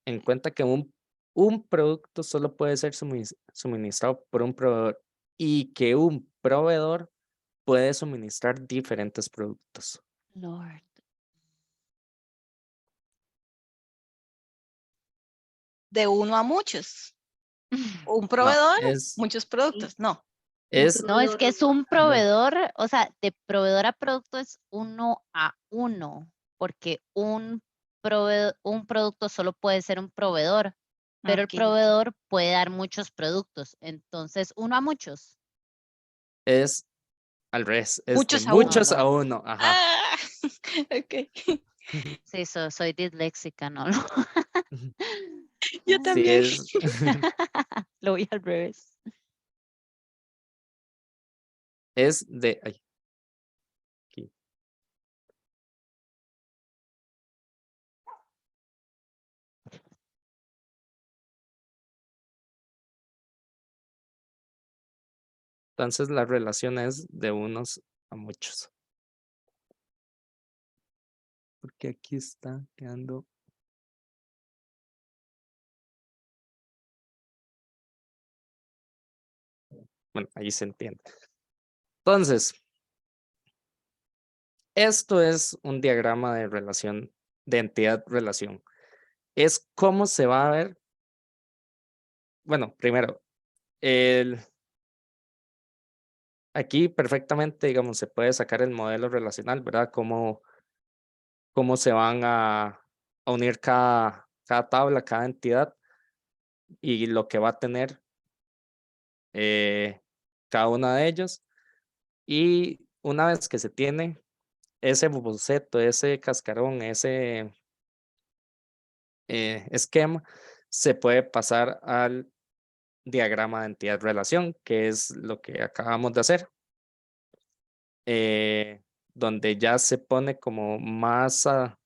en cuenta que un producto solo puede ser suministrado por un proveedor y que un proveedor puede suministrar diferentes productos. Lord. De uno a muchos. Un No, proveedor, es, muchos productos. No. es, No, es que es un no, proveedor, o sea, de proveedor a producto es 1 a 1, porque un producto solo puede ser un proveedor, pero el Ok. proveedor puede dar muchos productos. Entonces, 1 a muchos. es al revés, es de Muchos a Oh, uno. muchos a Lord. uno, ajá. Ah, ok. Sí, soy disléxica, ¿no? Yo Sí, también. es, Lo voy al revés. es de, ay, aquí. Entonces la relación es de unos a muchos. Porque aquí está quedando. Bueno, ahí se entiende. Entonces, esto es un diagrama de relación, de entidad-relación. Es cómo se va a ver. Bueno, primero, aquí perfectamente, digamos, se puede sacar el modelo relacional, ¿verdad? Cómo se van a unir cada tabla, cada entidad y lo que va a tener cada una de ellos. Y una vez que se tiene ese boceto, ese cascarón, ese esquema, se puede pasar al diagrama de entidad-relación, que es lo que acabamos de hacer, donde ya se pone como más a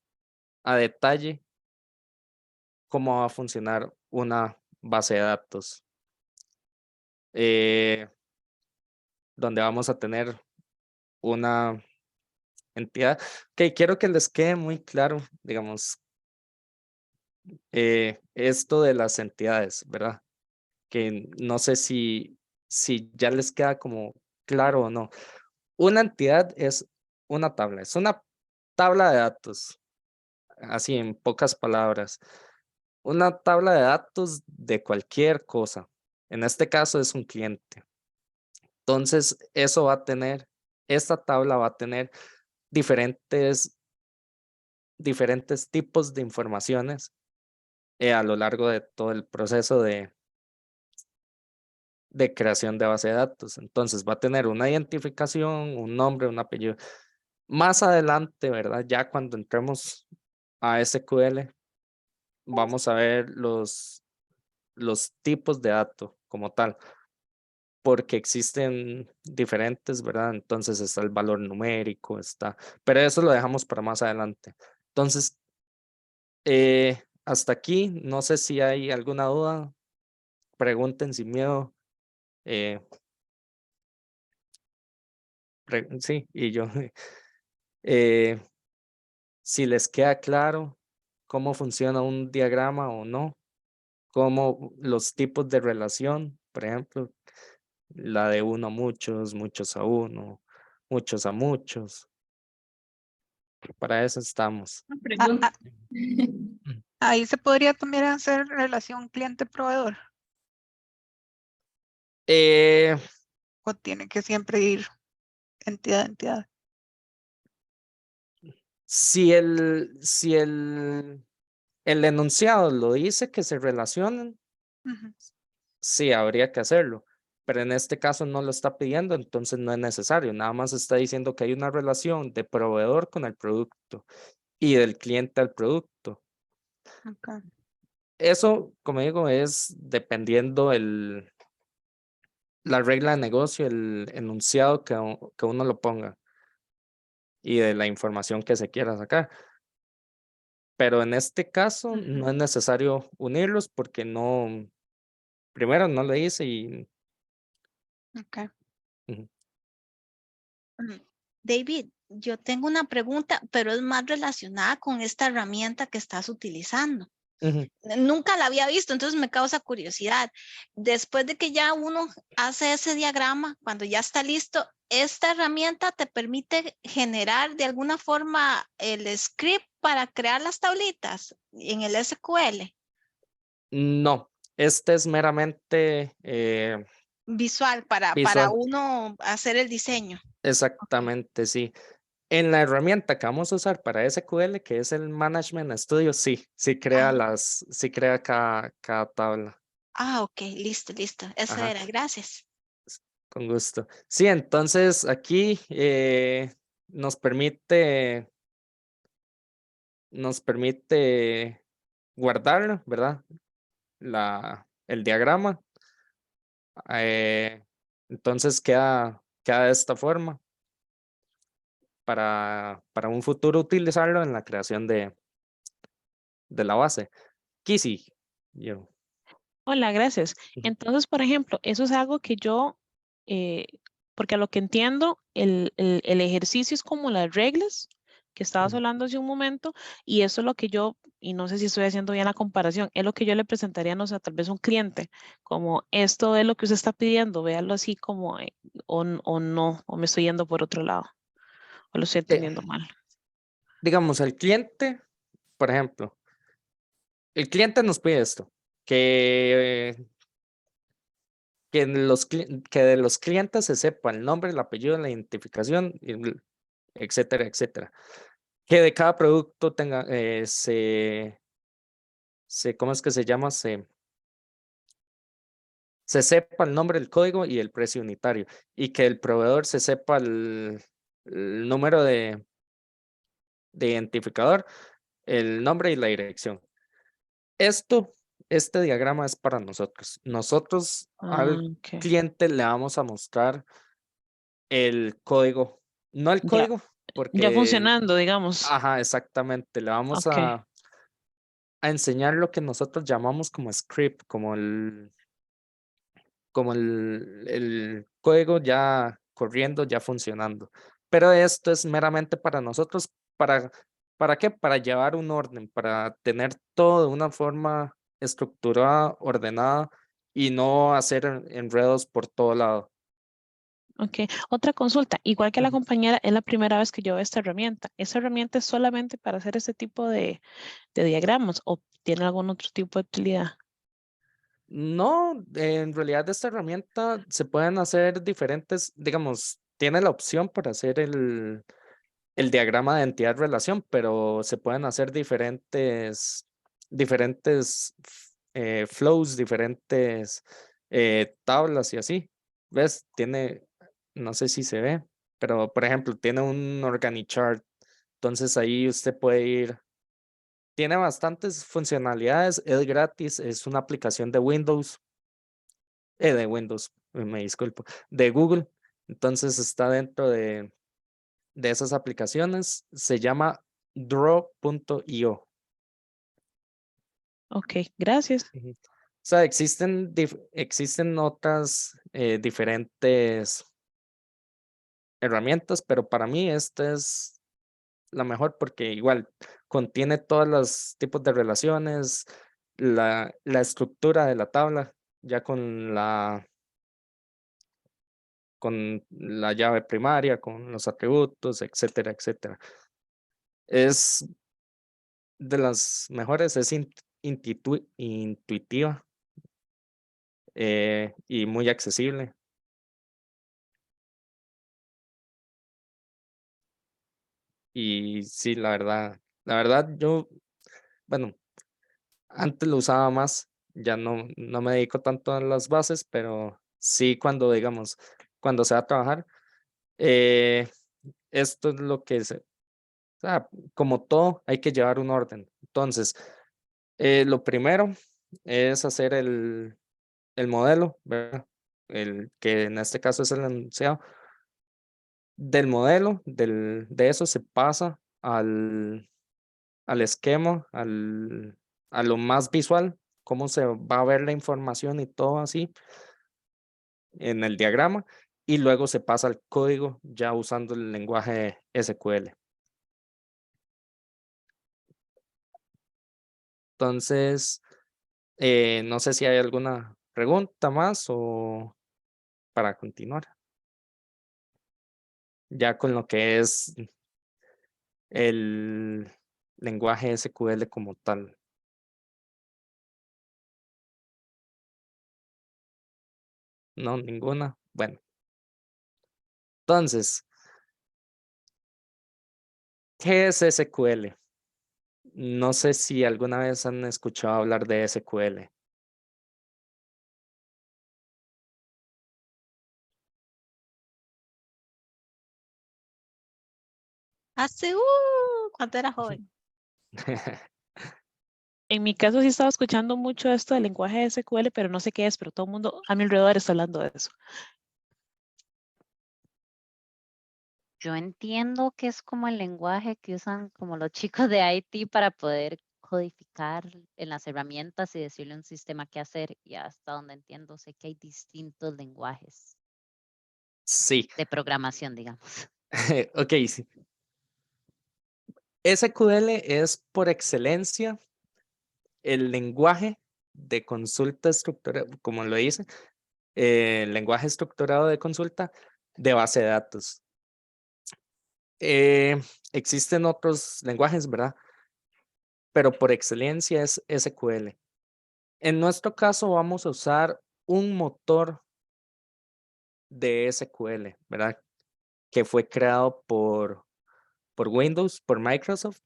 detalle cómo va a funcionar una base de datos, donde vamos a tener una entidad. Que quiero que les quede muy claro, digamos, esto de las entidades, ¿verdad? Que no sé si ya les queda como claro o no. Una entidad es una tabla, es una tabla de datos, así en pocas palabras. Una tabla de datos de cualquier cosa. En este caso es un cliente. Entonces, esta tabla va a tener diferentes tipos de informaciones a lo largo de todo el proceso de creación de base de datos. Entonces, va a tener una identificación, un nombre, un apellido. Más adelante, ¿verdad? Ya cuando entremos a SQL, vamos a ver los tipos de datos como tal. porque existen diferentes, ¿verdad? Entonces está el valor numérico, pero eso lo dejamos para más adelante. Entonces, hasta aquí, no sé si hay alguna duda, pregunten sin miedo. Sí, y yo, si les queda claro cómo funciona un diagrama o no, cómo los tipos de relación, por ejemplo, la de uno a muchos, muchos a uno, muchos a muchos. Para eso estamos. Una pregunta. Ahí se podría también hacer relación cliente-proveedor, Eh, o tiene que siempre ir entidad a entidad. si el enunciado lo dice que se relacionan, Ujú. sí, habría que hacerlo. Pero en este caso no lo está pidiendo, entonces no es necesario. Nada más está diciendo que hay una relación de proveedor con el producto y del cliente al producto. Ok. Eso, como digo, es dependiendo la regla de negocio, el enunciado que uno lo ponga y de la información que se quiera sacar. Pero en este caso no es necesario unirlos porque no, primero no lo hice y Okay. ujú, David, yo tengo una pregunta, pero es más relacionada con esta herramienta que estás utilizando. ujú. Nunca la había visto, entonces me causa curiosidad. Después de que ya uno hace ese diagrama, cuando ya está listo, ¿esta herramienta te permite generar de alguna forma el script para crear las tablitas en el SQL? No, este es meramente Visual para visual. uno hacer el diseño. Exactamente, sí. En la herramienta que vamos a usar para SQL, que es el Management Studio, sí sí crea cada tabla. Ok, listo, listo. Eso Ajá, era, gracias. con gusto. Sí, entonces aquí nos permite guardarlo, ¿verdad? El diagrama. Entonces queda de esta forma para un futuro utilizarlo en la creación de la base. Kisi, yo. Hola, gracias. Ujú, Entonces, por ejemplo, eso es algo que yo, eh, porque a lo que entiendo, el ejercicio es como las reglas que estabas ujú. hablando hace un momento, y eso es lo que yo, y no sé si estoy haciendo bien la comparación, es lo que yo le presentaría, no sé, tal vez a un cliente, como esto es lo que usted está pidiendo, véalo así como, o no, o me estoy yendo por otro lado, o lo estoy Eh, entendiendo mal. digamos, el cliente, por ejemplo, el cliente nos pide esto, que de los clientes se sepa el nombre, el apellido, la identificación, etcétera, etcétera. Que de cada producto tenga, ¿cómo es que se llama? Se sepa el nombre, el código y el precio unitario. Y que el proveedor se sepa el número de identificador, el nombre y la dirección. Este diagrama es para nosotros. Nosotros al Ok. cliente le vamos a mostrar el código, no el Ya, código, ya porque, funcionando, digamos. ajá, exactamente, le vamos Ok. a enseñar lo que nosotros llamamos como script, como el código ya corriendo, ya funcionando. Pero esto es meramente para nosotros, ¿para qué? Para llevar un orden, para tener todo de una forma estructurada, ordenada y no hacer enredos por todo lado. Ok, otra consulta. Igual que la Ujú. compañera, es la primera vez que yo veo esta herramienta. ¿Esta herramienta es solamente para hacer este tipo de diagramas o tiene algún otro tipo de utilidad? No, en realidad de esta herramienta se pueden hacer diferentes, digamos, tiene la opción para hacer el diagrama de entidad-relación, pero se pueden hacer diferentes flows, diferentes tablas y así. ¿Ves? No sé si se ve, pero por ejemplo, tiene un organichart. Entonces ahí usted puede ir. Tiene bastantes funcionalidades, es gratis, es una aplicación de Windows, me disculpo, de Google. Entonces está dentro de esas aplicaciones. Se llama Draw.io. Ok, gracias. Ujú. O sea, existen otras diferentes herramientas, pero para mí esta es la mejor porque igual contiene todos los tipos de relaciones, la estructura de la tabla, ya con la llave primaria, con los atributos, etcétera, etcétera. Es de las mejores, es intuitiva y muy accesible. Y sí, la verdad yo, bueno, antes lo usaba más, ya no me dedico tanto a las bases, pero sí cuando, digamos, cuando se va a trabajar, eh, esto es lo que o sea, como todo, hay que llevar un orden. Entonces, lo primero es hacer el modelo, ¿verdad? El que en este caso es el enunciado. Del modelo, de eso se pasa al esquema, a lo más visual, cómo se va a ver la información y todo así en el diagrama, y luego se pasa al código ya usando el lenguaje SQL. Entonces, no sé si hay alguna pregunta más o para continuar. Ya con lo que es el lenguaje SQL como tal. No, ninguna. Bueno, entonces, ¿qué es SQL? No sé si alguna vez han escuchado hablar de SQL. Hace, cuando era joven. En mi caso sí estaba escuchando mucho esto del lenguaje SQL, pero no sé qué es, pero todo el mundo a mi alrededor está hablando de eso. Yo entiendo que es como el lenguaje que usan como los chicos de IT para poder codificar en las herramientas y decirle a un sistema qué hacer. Y hasta donde entiendo, sé que hay distintos lenguajes Sí, de programación, digamos. ok, sí. SQL es por excelencia el lenguaje de consulta estructurada, como lo dice, el lenguaje estructurado de consulta de base de datos. Existen otros lenguajes, ¿verdad? Pero por excelencia es SQL. En nuestro caso vamos a usar un motor de SQL, ¿verdad? Que fue creado por Windows, por Microsoft,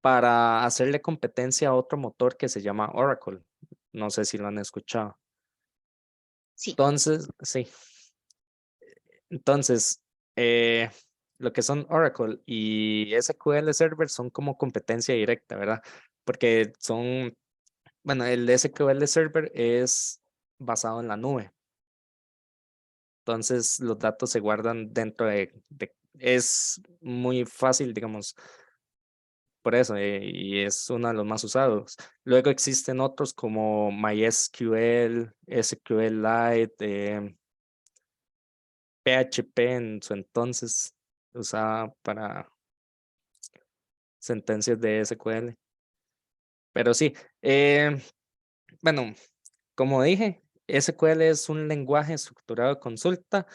para hacerle competencia a otro motor que se llama Oracle. No sé si lo han escuchado. Sí. Entonces, sí. Entonces, lo que son Oracle y SQL Server son como competencia directa, ¿verdad? Porque son, bueno, el SQL Server es basado en la nube. Entonces, los datos se guardan dentro es muy fácil, digamos, por eso, y es uno de los más usados. Luego existen otros como MySQL, SQLite, PHP en su entonces usaba para sentencias de SQL. Pero sí, bueno, como dije, SQL es un lenguaje estructurado de consulta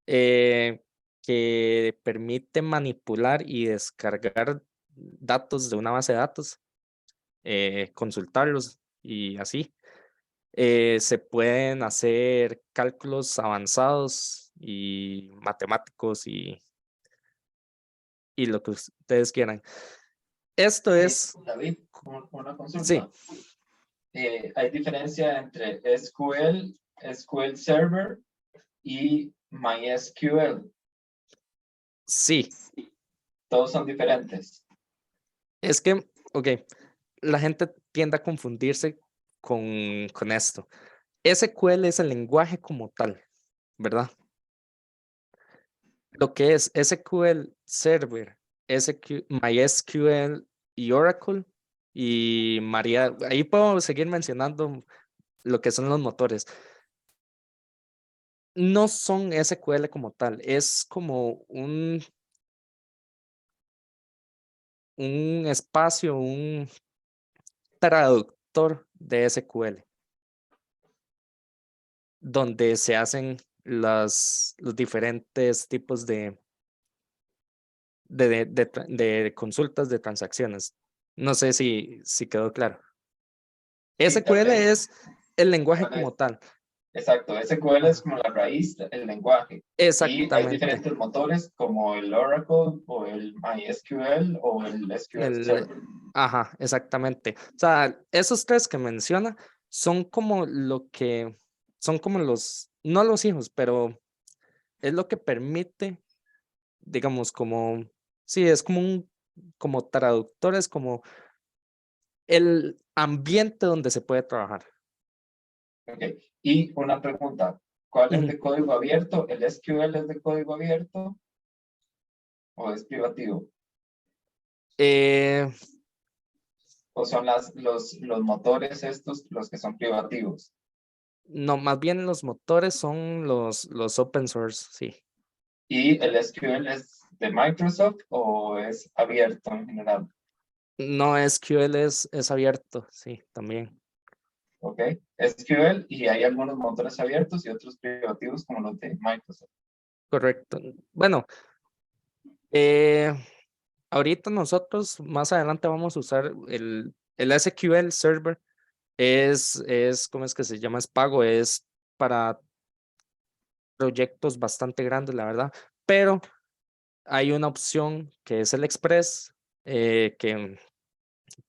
que permite manipular y descargar datos de una base de datos, consultarlos y así. Se pueden hacer cálculos avanzados y matemáticos y lo que ustedes quieran. Esto es, David, una sí, consulta. Hay diferencia entre SQL, SQL Server y MySQL. sí, Todos son diferentes. es que, ok, la gente tiende a confundirse con esto. SQL es el lenguaje como tal, ¿verdad? Lo que es SQL Server, MySQL y Oracle y María, ahí puedo seguir mencionando lo que son los motores. No son SQL como tal, es como un espacio, un traductor de SQL, donde se hacen los diferentes tipos de consultas de transacciones. No sé si quedó claro. Sí, SQL es el lenguaje Ok. como tal. Exacto, SQL es como la raíz, el lenguaje. Y hay Exactamente. diferentes motores como el Oracle o el MySQL o el SQL Server. Ajá, exactamente. O sea, esos tres que menciona son como son como no los hijos, pero es lo que permite, digamos, sí, es como traductores, como el ambiente donde se puede trabajar. Ok. Y una pregunta, ¿cuál es Ujú. de código abierto? ¿El SQL es de código abierto o es privativo? Eh, ¿O son los motores estos los que son privativos? no, más bien los motores son los open source, sí. ¿Y el SQL es de Microsoft o es abierto en general? No, SQL es abierto, sí, también. ¿Ok? SQL y hay algunos motores abiertos y otros privativos como los de Microsoft. Correcto. Bueno, ahorita nosotros más adelante vamos a usar el SQL Server. ¿Cómo es que se llama? Es pago, es para proyectos bastante grandes, la verdad. Pero hay una opción que es el Express, que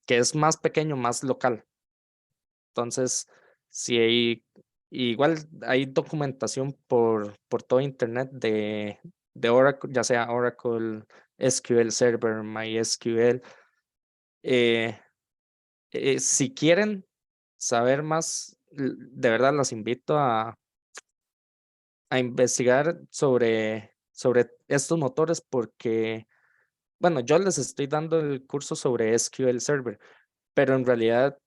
es más pequeño, más local. Entonces, si hay, igual hay documentación por todo internet de Oracle, ya sea Oracle, SQL Server, MySQL. Si quieren saber más, de verdad los invito a investigar sobre estos motores porque, bueno, yo les estoy dando el curso sobre SQL Server, pero en realidad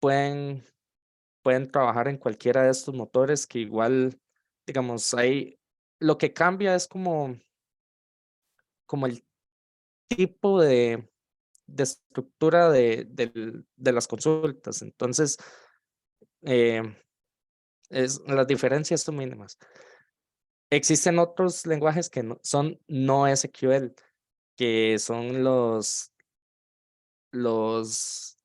pueden trabajar en cualquiera de estos motores que igual, digamos, lo que cambia es como el tipo de estructura de las consultas. Entonces, eh, las diferencias son mínimas. Existen otros lenguajes que son no SQL, que son los, los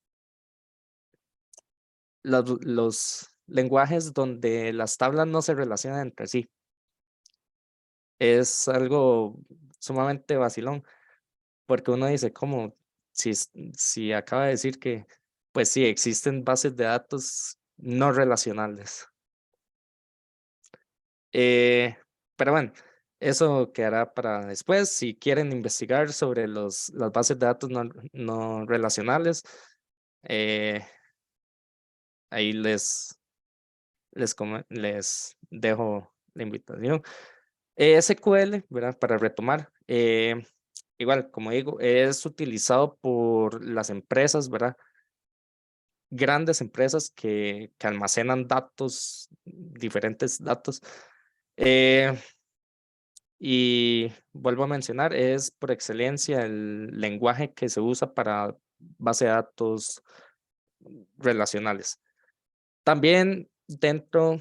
lenguajes donde las tablas no se relacionan entre sí. Es algo sumamente vacilón, porque uno dice, ¿cómo? Si acaba de decir que, pues sí, existen bases de datos no relacionales. Pero bueno, eso quedará para después. Si quieren investigar sobre las bases de datos no relacionales, eh, ahí les dejo la invitación. SQL, ¿verdad? Para retomar, igual, como digo, es utilizado por las empresas, ¿verdad? Grandes empresas que almacenan datos, diferentes datos. Y vuelvo a mencionar, es por excelencia el lenguaje que se usa para base de datos relacionales. También dentro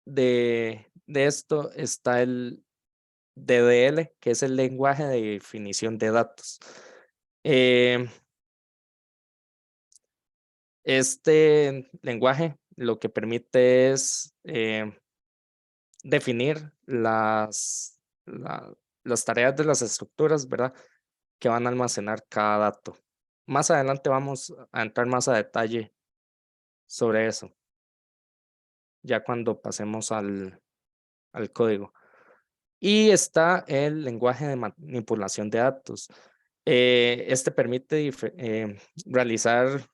de esto está el DDL, que es el lenguaje de definición de datos. Este lenguaje lo que permite es definir las tareas de las estructuras, ¿verdad? Que van a almacenar cada dato. Más adelante vamos a entrar más a detalle sobre eso, ya cuando pasemos al código. Y está el lenguaje de manipulación de datos. Este permite realizar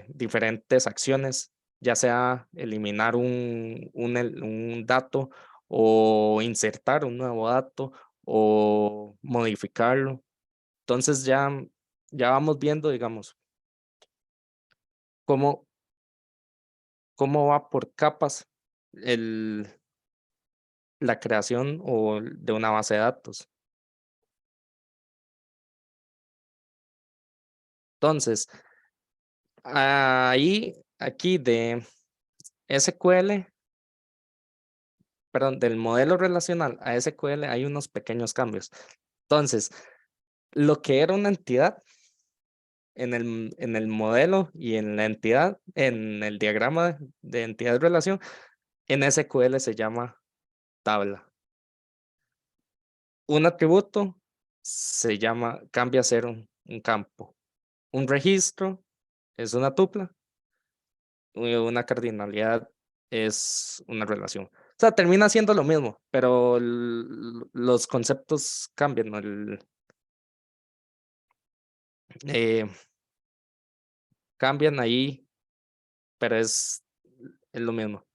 diferentes acciones ya sea eliminar un dato o insertar un nuevo dato o modificarlo. Entonces ya vamos viendo, digamos, cómo, cómo va por capas la creación de una base de datos. Entonces, aquí de SQL, perdón, del modelo relacional a SQL hay unos pequeños cambios. Entonces, lo que era una entidad en el modelo y en la entidad, en el diagrama de entidad-relación, en SQL se llama tabla. Un atributo cambia a ser un campo. Un registro es una tupla. Una cardinalidad es una relación. O sea, termina siendo lo mismo, pero los conceptos cambian, ¿no? Eh, cambian ahí, pero es lo mismo.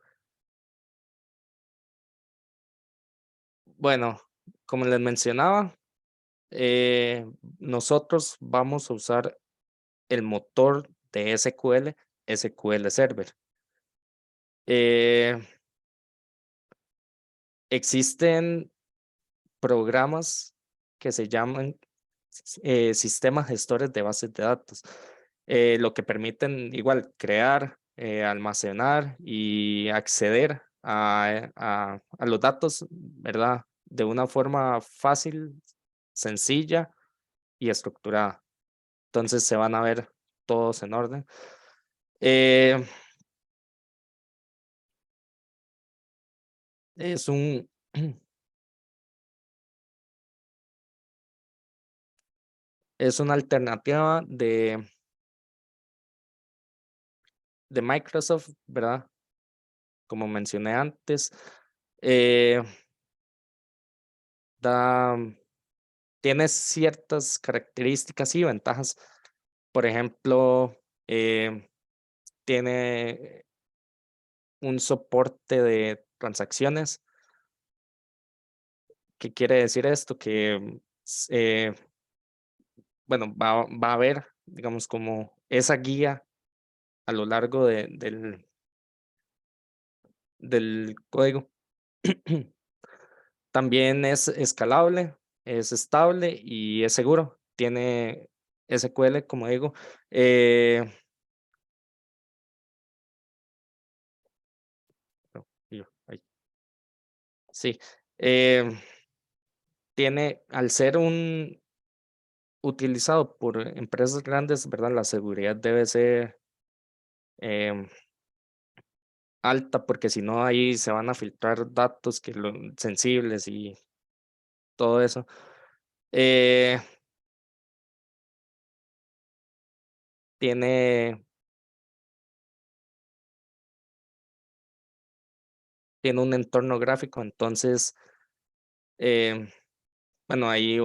Bueno, como les mencionaba, nosotros vamos a usar el motor de SQL, SQL Server. Existen programas que se llaman sistemas gestores de bases de datos, lo que permiten igual crear, almacenar y acceder a los datos, ¿verdad? De una forma fácil, sencilla y estructurada. Entonces se van a ver todos en orden. Es un es una alternativa de Microsoft, ¿verdad? Como mencioné antes, tiene ciertas características y ventajas. Por ejemplo, tiene un soporte de transacciones. ¿Qué quiere decir esto? Que bueno, va a haber, digamos, como esa guía a lo largo del código. También es escalable, es estable y es seguro. Tiene SQL, como digo. Sí. Al ser utilizado por empresas grandes, ¿verdad? La seguridad debe ser alta, porque si no ahí se van a filtrar datos sensibles y todo eso. Tiene un entorno gráfico, entonces, bueno, ahí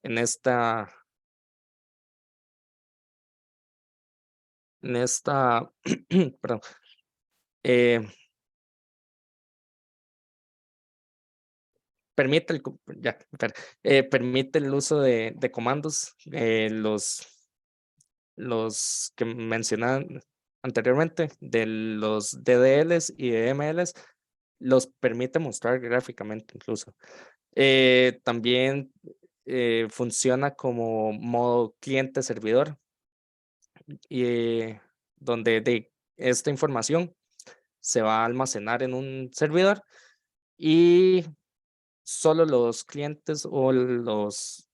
en esta, perdón, permite permite el uso de comandos, los que mencionaban anteriormente, de los DDLs y DMLs, los permite mostrar gráficamente incluso. También funciona como modo cliente-servidor, y donde esta información se va a almacenar en un servidor y solo los clientes o los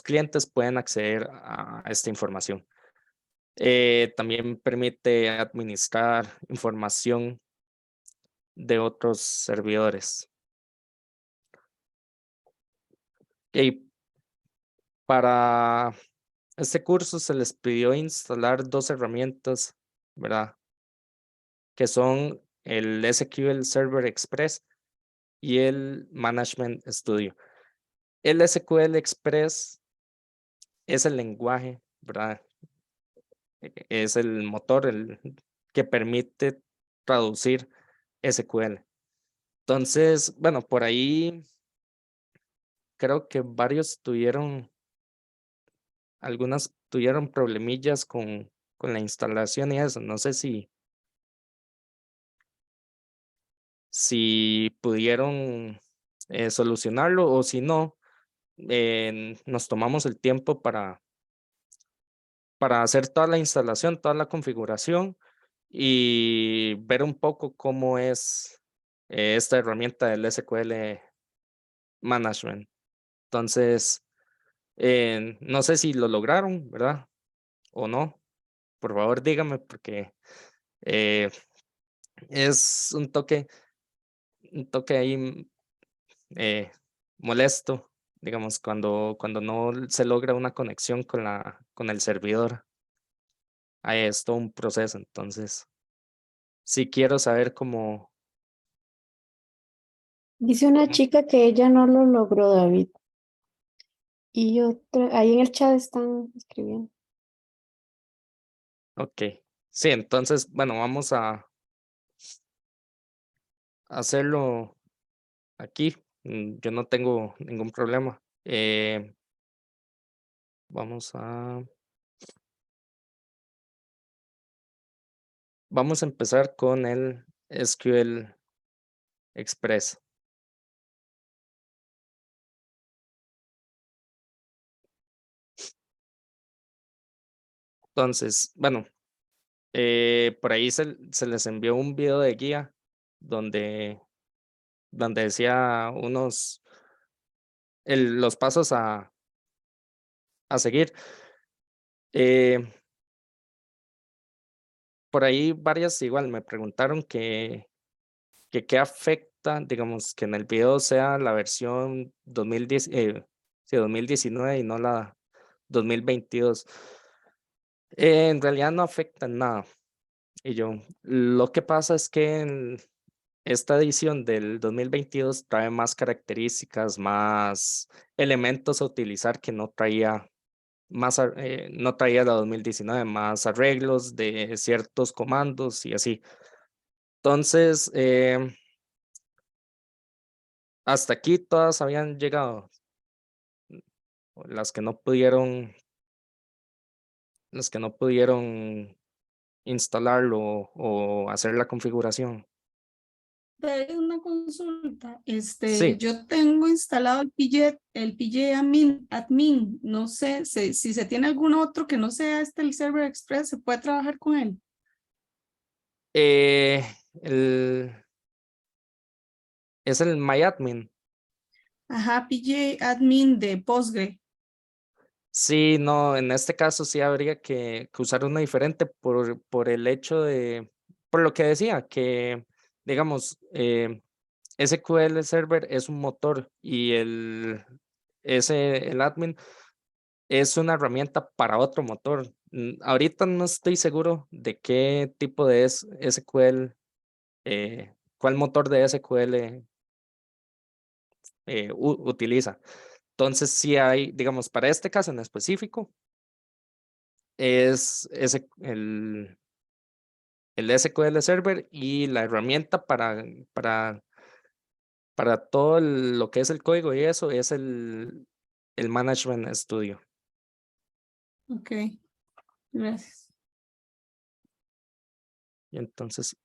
clientes pueden acceder a esta información. También permite administrar información de otros servidores. Y para este curso se les pidió instalar 2 herramientas, ¿verdad? Que son el SQL Server Express y el Management Studio. El SQL Express es el lenguaje, ¿verdad? Es el motor, que permite traducir SQL. Entonces, bueno, por ahí creo que algunas tuvieron problemillas con la instalación y eso. No sé si pudieron solucionarlo o si no, nos tomamos el tiempo para hacer toda la instalación, toda la configuración y ver un poco cómo es esta herramienta del SQL Management. Entonces, no sé si lo lograron, ¿verdad? O no. Por favor, dígame porque es un toque ahí molesto, digamos, cuando no se logra una conexión con el servidor. Ahí es todo un proceso, entonces sí quiero saber cómo. Dice una chica que ella no lo logró, David. Y otra, ahí en el chat están escribiendo. Ok, sí, entonces, bueno, vamos a hacerlo aquí. Yo no tengo ningún problema. Vamos a empezar con el SQL Express. Entonces, bueno, por ahí se les envió un video de guía donde decía los pasos a seguir. Por ahí varias igual me preguntaron que qué afecta, digamos, que en el video sea la versión 2019 y no la 2022. En realidad no afecta en nada. Y lo que pasa es que en esta edición del 2022 trae más características, más elementos a utilizar que no traía no traía la 2019, más arreglos de ciertos comandos y así. Entonces, hasta aquí todas habían llegado. Las que no pudieron instalarlo o hacer la configuración. Una consulta. Sí. Yo tengo instalado el PJ admin. No sé si se tiene algún otro que no sea el Server Express, ¿se puede trabajar con él? Es el MyAdmin. Ajá, PJ admin de Postgre. Sí, no, en este caso sí habría que usar uno diferente por el hecho por lo que decía, que digamos, SQL Server es un motor y el admin es una herramienta para otro motor. Ahorita no estoy seguro de qué tipo de SQL, cuál motor de SQL utiliza. Entonces, sí hay, digamos, para este caso en específico, es el SQL Server y la herramienta para todo lo que es el código y eso es el Management Studio. Ok, gracias. Y entonces,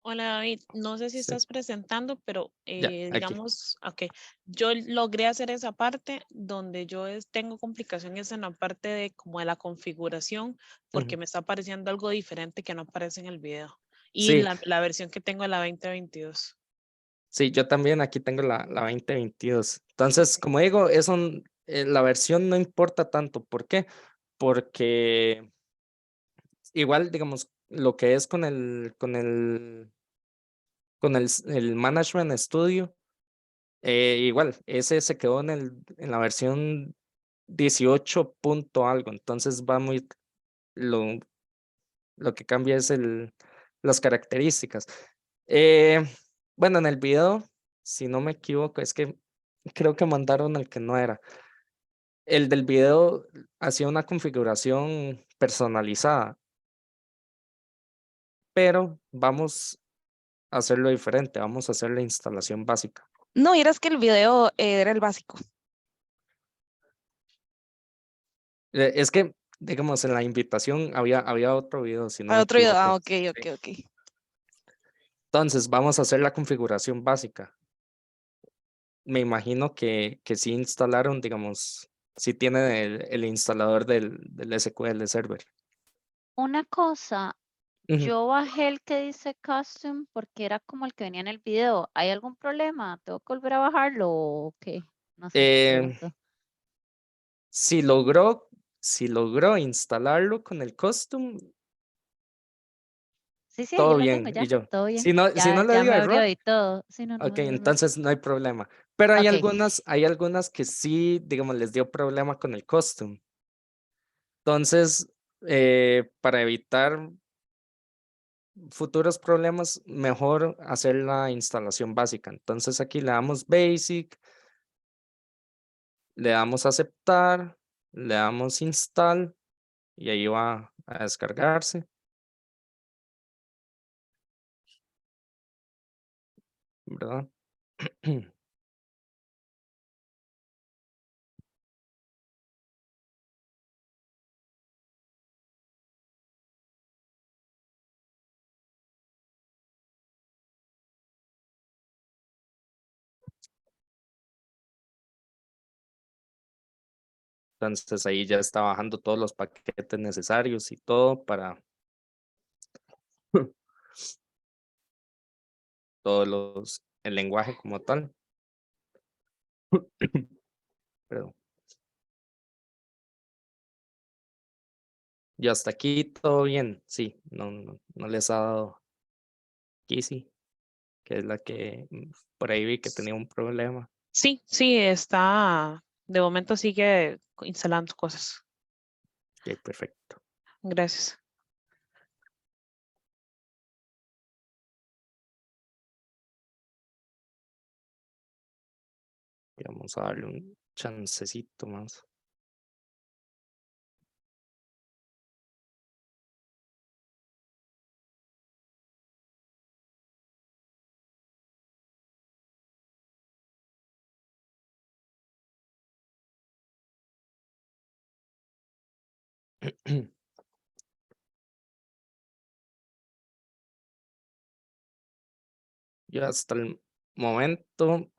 Hola David, no sé si sí, estás presentando, pero ya, aquí. digamos, ok, yo logré hacer esa parte donde yo tengo complicaciones en la parte de como de la configuración porque Ujú. me está apareciendo algo diferente que no aparece en el video y Sí, la versión que tengo es la 2022. sí, yo también aquí tengo la 2022. Entonces, como digo, la versión no importa tanto. ¿Por qué? Porque igual, digamos, lo que es el Management Studio, igual, ese se quedó en la versión 18 punto algo, entonces lo, lo que cambia es las características. Eh, bueno, en el video, si no me equivoco, es que creo que mandaron el que no era. El del video hacía una configuración personalizada. pero vamos a hacerlo diferente, vamos a hacer la instalación básica. No, y era que el video era el básico. Es que, digamos, en la invitación había otro video, si no me Otro video. Ah, equivoco. ok, ok, ok. Entonces, vamos a hacer la configuración básica. Me imagino que sí instalaron, digamos, sí tienen el instalador del SQL Server. Una cosa, Ujú. yo bajé el que dice custom porque era como el que venía en el video. ¿Hay algún problema? ¿Tengo que volver a bajarlo o qué? No sé, pregunto. Si logró instalarlo con el custom, Sí, sí, todo yo lo tengo bien. ya, Y yo, todo si bien. no le Ya dio me abrió error, y todo. Sí, no, no ok, me dio error. entonces no hay problema. Pero hay Ok. algunas que sí, digamos, les dio problema con el custom. Entonces, para evitar futuros problemas, mejor hacer la instalación básica. Entonces aquí le damos Basic, le damos Aceptar, le damos Install y ahí va a descargarse. ¿Verdad? Entonces ahí ya está bajando todos los paquetes necesarios y todo para el lenguaje como tal. Perdón. Y hasta aquí todo bien, sí, no les ha dado Kizzy, que es la que por ahí vi que tenía un problema. Sí, sí, está, de momento sigue instalando cosas. Ok, perfecto. Gracias. Y vamos a darle un chancecito más. Y hasta el momento,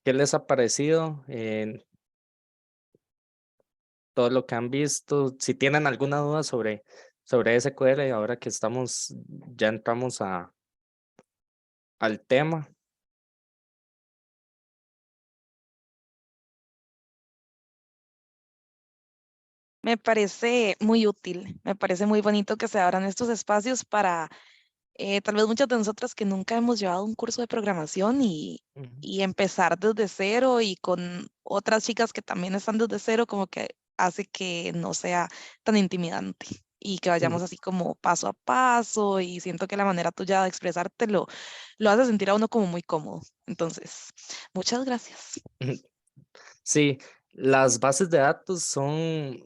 ¿qué les ha parecido en todo lo que han visto? Si tienen alguna duda sobre SQL, ahora que ya entramos al tema. Me parece muy útil, me parece muy bonito que se abran estos espacios para tal vez muchas de nosotras que nunca hemos llevado un curso de programación y empezar desde cero y con otras chicas que también están desde cero, como que hace que no sea tan intimidante y que vayamos así como paso a paso y siento que la manera tuya de expresártelo lo hace sentir a uno como muy cómodo. Entonces, muchas gracias. Sí, las bases de datos son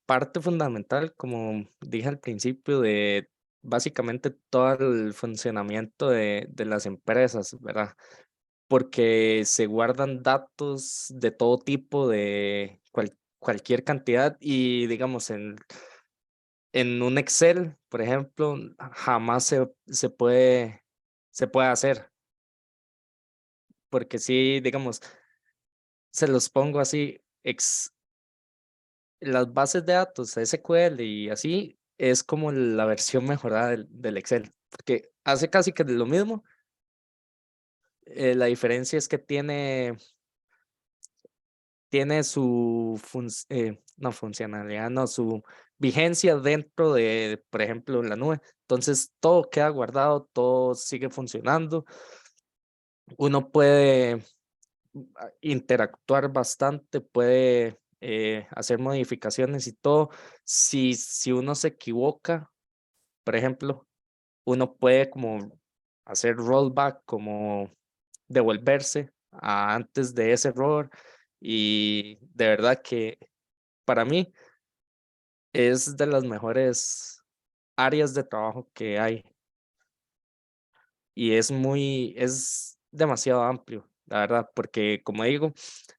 parte fundamental, como dije al principio, de básicamente todo el funcionamiento de las empresas, ¿verdad? Porque se guardan datos de todo tipo, de cualquier cantidad y digamos en un Excel, por ejemplo, jamás se puede hacer, porque sí, digamos, se los pongo así, las bases de datos SQL y así es como la versión mejorada del Excel, porque hace casi que lo mismo. La diferencia es que tiene no funcionalidad, no, su vigencia dentro de, por ejemplo, en la nube. Entonces todo queda guardado, todo sigue funcionando. Uno puede interactuar bastante, puede hacer modificaciones y todo. Si uno se equivoca, por ejemplo, uno puede como hacer rollback, como devolverse a antes de ese error. Y de verdad que para mí es de las mejores áreas de trabajo que hay. y es demasiado amplio, la verdad, porque como digo,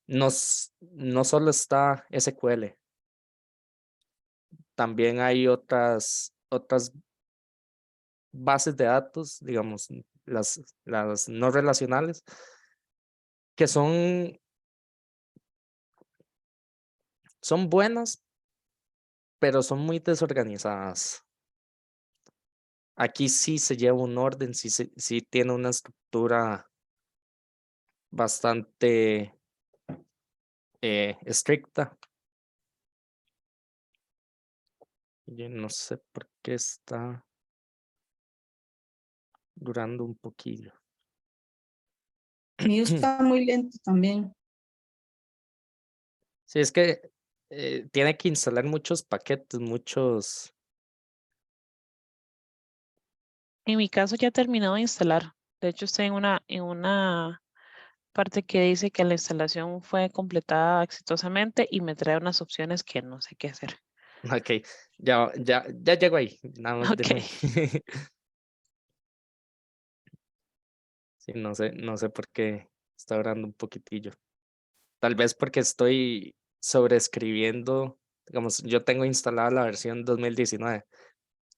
no solo está SQL, también hay otras bases de datos, digamos, las no relacionales, que son buenas, pero son muy desorganizadas. Aquí sí se lleva un orden, sí tiene una estructura bastante estricta. Yo no sé por qué está durando un poquillo. Mío está muy lento también. Sí, es que tiene que instalar muchos paquetes, muchos. En mi caso ya he terminado de instalar. De hecho, estoy en una parte que dice que la instalación fue completada exitosamente y me trae unas opciones que no sé qué hacer. Ok, ya llego ahí. Nada más Ok. déjame. Sí, no sé por qué está durando un poquitillo. Tal vez porque estoy sobreescribiendo, digamos, yo tengo instalada la versión 2019.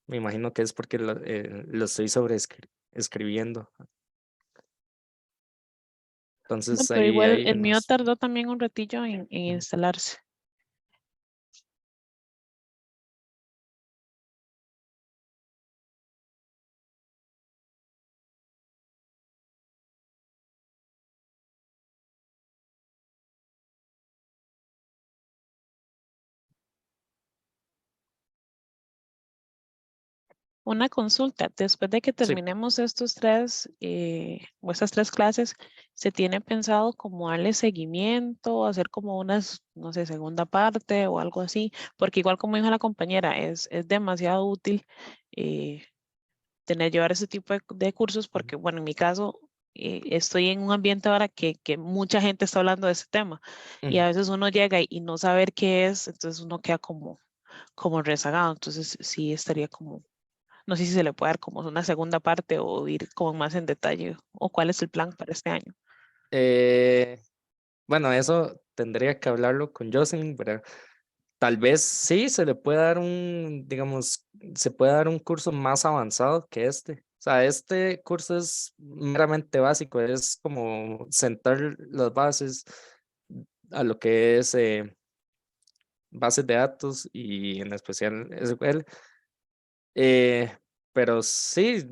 Me imagino que es porque lo estoy escribiendo. No, Entonces pero igual hay el mío unos. tardó también un ratillo en instalarse. Una consulta, después de que Sí. terminemos estos tres o estas tres clases, ¿se tiene pensado como darle seguimiento, hacer como unas, no sé, segunda parte o algo así? Porque igual como dijo la compañera, es demasiado útil llevar ese tipo de cursos porque, bueno, en mi caso, estoy en un ambiente ahora que mucha gente está hablando de ese tema y a veces uno llega y no saber qué es, entonces uno queda como rezagado, entonces sí estaría como no sé si se le puede dar como una segunda parte o ir como más en detalle o cuál es el plan para este año. Eh, bueno, eso tendría que hablarlo con Jocelyn, pero tal vez sí se le puede dar digamos, se puede dar un curso más avanzado que este. O sea, este curso es meramente básico, es como sentar las bases a lo que es bases de datos y en especial SQL. Pero sí,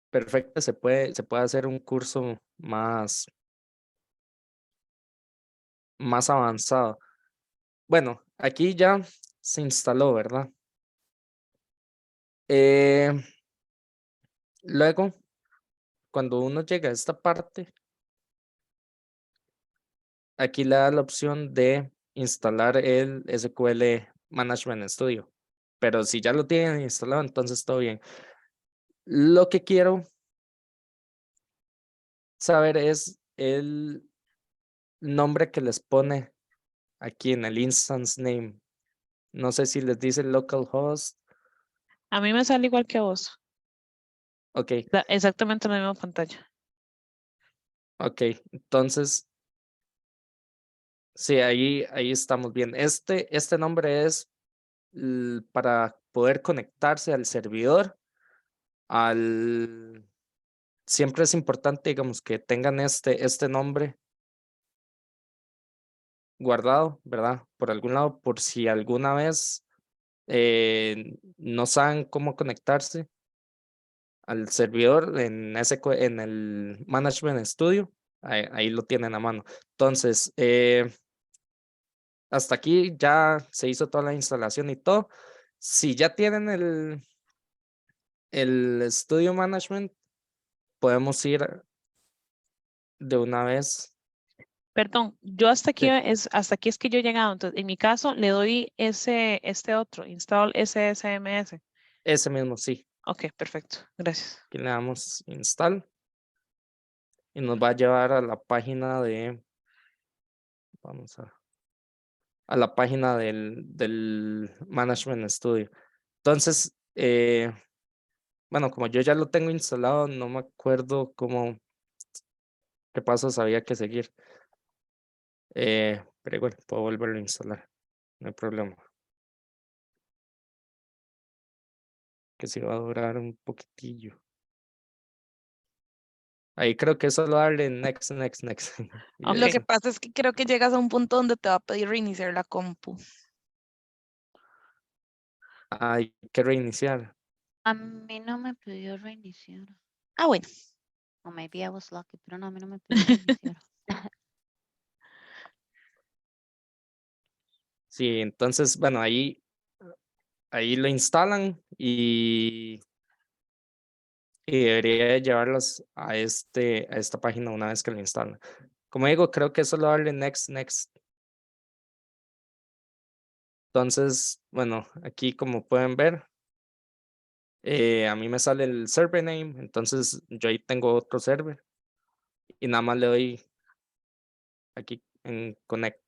perfecto, se puede hacer un curso más avanzado. Bueno, aquí ya se instaló, ¿verdad? Eh, Luego, cuando uno llega a esta parte, aquí le da la opción de instalar el SQL Management Studio. Pero si ya lo tienen instalado, entonces todo bien. Lo que quiero saber es el nombre que les pone aquí en el instance name. No sé si les dice localhost. A mí me sale igual que a vos, Ok, exactamente la misma pantalla. ok. Entonces, sí, ahí estamos bien. Este nombre es para poder conectarse al servidor. Siempre es importante, digamos, que tengan este nombre guardado, ¿verdad? Por algún lado, por si alguna vez no saben cómo conectarse al servidor en el Management Studio, ahí lo tienen a mano. Entonces, hasta aquí ya se hizo toda la instalación y todo. Si ya tienen el Studio Management, podemos ir de una vez. Perdón, yo Sí, hasta aquí es que yo he llegado. Entonces, en mi caso, le doy este otro, install SSMS. ese mismo, sí. Ok, perfecto. Gracias. Aquí le damos install y nos va a llevar a la página vamos a la página del Management Studio. Entonces, bueno, como yo ya lo tengo instalado, no me acuerdo qué pasos había que seguir. Pero igual, puedo volverlo a instalar, no hay problema. Que sí va a durar un poquitillo. Ahí creo que es solo darle next, next, next. y ya Lo que está. pasa es que creo que llegas a un punto donde te va a pedir reiniciar la compu. Hay que reiniciar. A mí no me pidió reiniciar. Ah, bueno. O maybe I was lucky, pero no, a mí no me pidió reiniciar. Sí, entonces, bueno, ahí lo instalan y debería de llevarlos a esta página una vez que lo instalan. Como digo, creo que es solo darle next, next. Entonces, bueno, aquí como pueden ver, a mí me sale el server name, entonces yo ahí tengo otro server y nada más le doy aquí en connect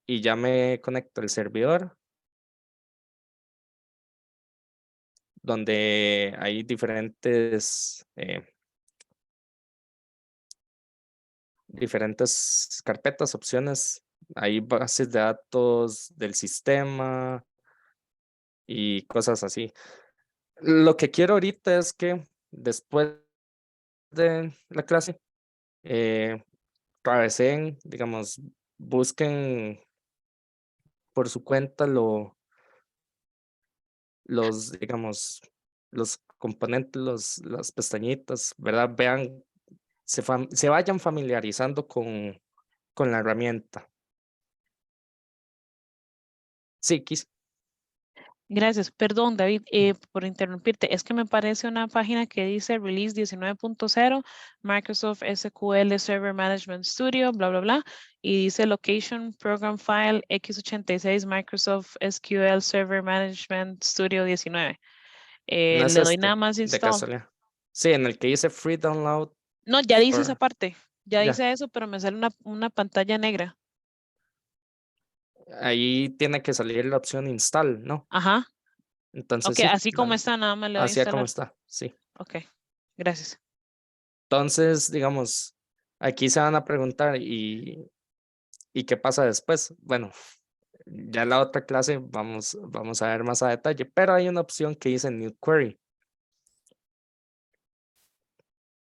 y ya me conecto al servidor donde hay diferentes carpetas, opciones, hay bases de datos del sistema y cosas así. Lo que quiero ahorita es que después de la clase, traveseen, digamos, busquen por su cuenta digamos, los componentes, las pestañitas, ¿verdad? Vean, se vayan familiarizando con la herramienta. Sí, Gracias. Perdón, David, por interrumpirte. Es que me parece una página que dice Release 19.0, Microsoft SQL Server Management Studio, bla, bla, bla. Y dice Location Program File X86 Microsoft SQL Server Management Studio 19. no es Le doy nada más de install. casualidad. Sí, en el que dice Free Download. No, ya dice esa for- parte. Ya ya, dice eso, pero me sale una pantalla negra. ahí tiene que salir la opción Install, ¿no? Ajá. Entonces Ok, sí, así como está, nada más le doy a así es como instalar. está, sí. Ok, gracias. Entonces, digamos, aquí se van a preguntar, ¿y qué pasa después? Bueno, ya en la otra clase vamos a ver más a detalle, pero hay una opción que dice New Query.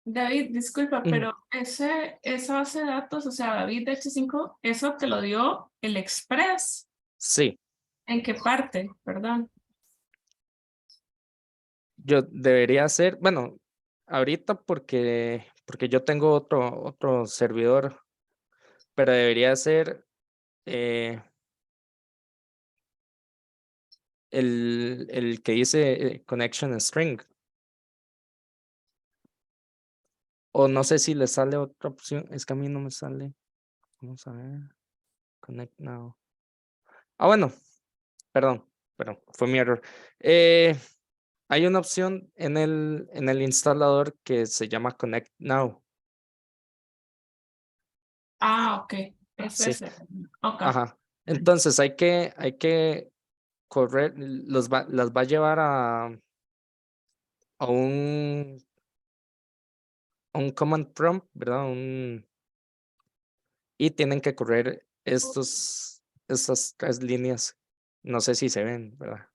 David, disculpa, Mm, pero esa base de datos, o sea, David de H5, eso te lo dio el Express. Sí, ¿En qué parte? Perdón. yo debería hacer, bueno, ahorita porque yo tengo otro servidor, pero debería ser el que dice Connection String. O no sé si le sale otra opción, es que a mí no me sale. Vamos a ver. Connect now. Ah, bueno, perdón, fue mi error. Hay una opción en el instalador que se llama Connect Now. Ah, ok. Es Sí, ese. Ok. ajá. Entonces hay que correr, las va a llevar a un command prompt, ¿verdad? Y tienen que correr estas 3 líneas. No sé si se ven, ¿verdad?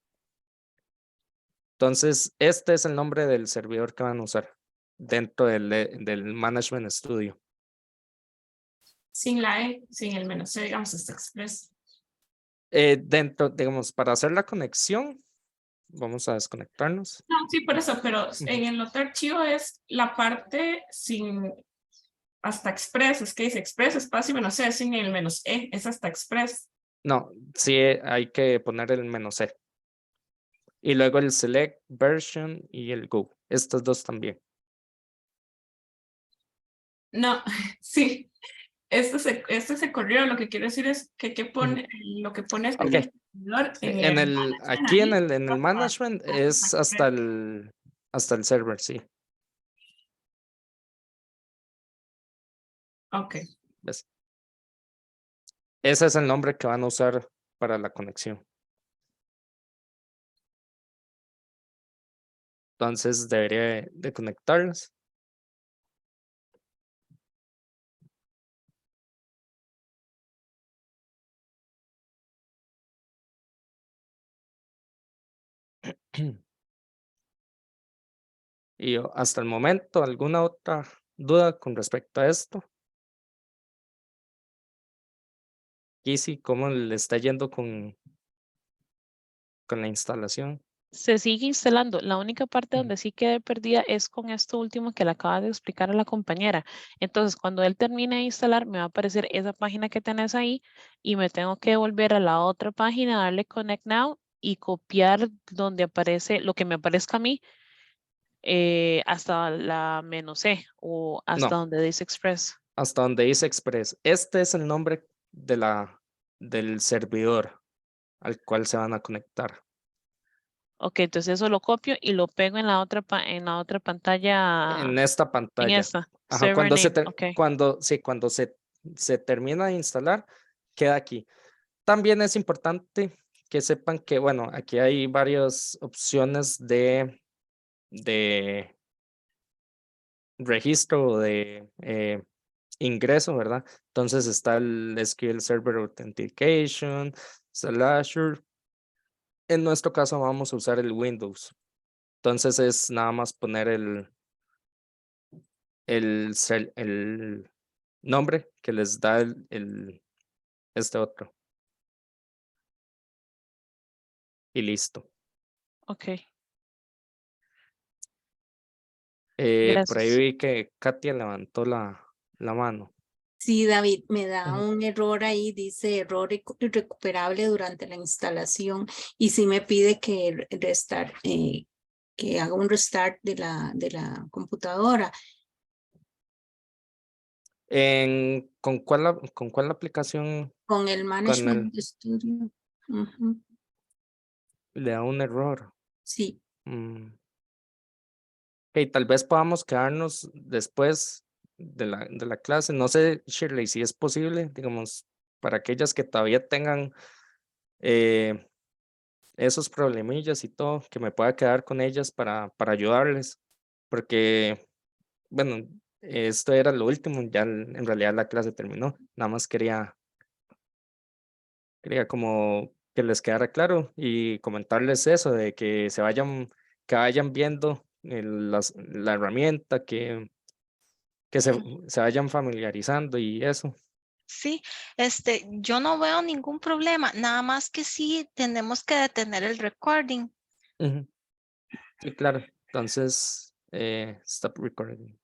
Entonces, este es el nombre del servidor que van a usar dentro del Management Studio. Sin la E, sin el menos C, digamos, este Express. Dentro, digamos, para hacer la conexión, vamos a desconectarnos. No, sí, por eso, pero Ujú. en el otro archivo es la parte sin hasta Express, es que dice Express, espacio, menos C, sin el menos E, es hasta Express. No, sí hay que poner el "-c". Y luego el select version y el go. Estos dos también. No, sí, este se corrió, lo que quiero decir es que lo que pones en Ok. el servidor, en el management Aquí en ahí, el management es hasta el server, sí. Ok. ¿Ves? Ese es el nombre que van a usar para la conexión. Entonces debería de conectarlas. Y hasta el momento, ¿alguna otra duda con respecto a esto? Kissy, ¿cómo le está yendo con la instalación? Se sigue instalando. La única parte donde sí quedé perdida es con esto último que le acaba de explicar a la compañera. Entonces, cuando él termine de instalar, me va a aparecer esa página que tenés ahí y me tengo que volver a la otra página, darle Connect Now y copiar donde aparece lo que me aparezca a mí hasta la -C o hasta No, donde dice Express. hasta donde dice Express. Este es el nombre del servidor al cual se van a conectar. Ok, entonces eso lo copio y lo pego en la otra, en la otra pantalla. En esta En pantalla. esta. Ajá, Server cuando name. Ok. cuando se termina de instalar, queda aquí. También es importante que sepan que, bueno, aquí hay varias opciones de registro de ingreso, ¿verdad? Entonces está el SQL Server Authentication, Azure. En nuestro caso vamos a usar el Windows. Entonces es nada más poner el nombre que les da este otro. Y listo. Ok. Por ahí Gracias. vi que Katia levantó la mano. Sí, David, me da Ujú. un error ahí, dice error irrecuperable durante la instalación y sí me pide que que haga un restart de la computadora. ¿Con cuál aplicación? Con el Con Management Studio. Ujú, le da un error. sí. Ok, tal vez podamos quedarnos después de la clase. No sé, Shirley, si es posible, digamos, para aquellas que todavía tengan esos problemillas y todo, que me pueda quedar con ellas para ayudarles. Porque, bueno, esto era lo último, ya en realidad la clase terminó. Nada más quería como que les quedara claro y comentarles eso, de que que vayan viendo la herramienta, que se vayan familiarizando y eso. Sí, yo no veo ningún problema, nada más que sí tenemos que detener el recording. Ujú. Sí, claro. Entonces, stop recording.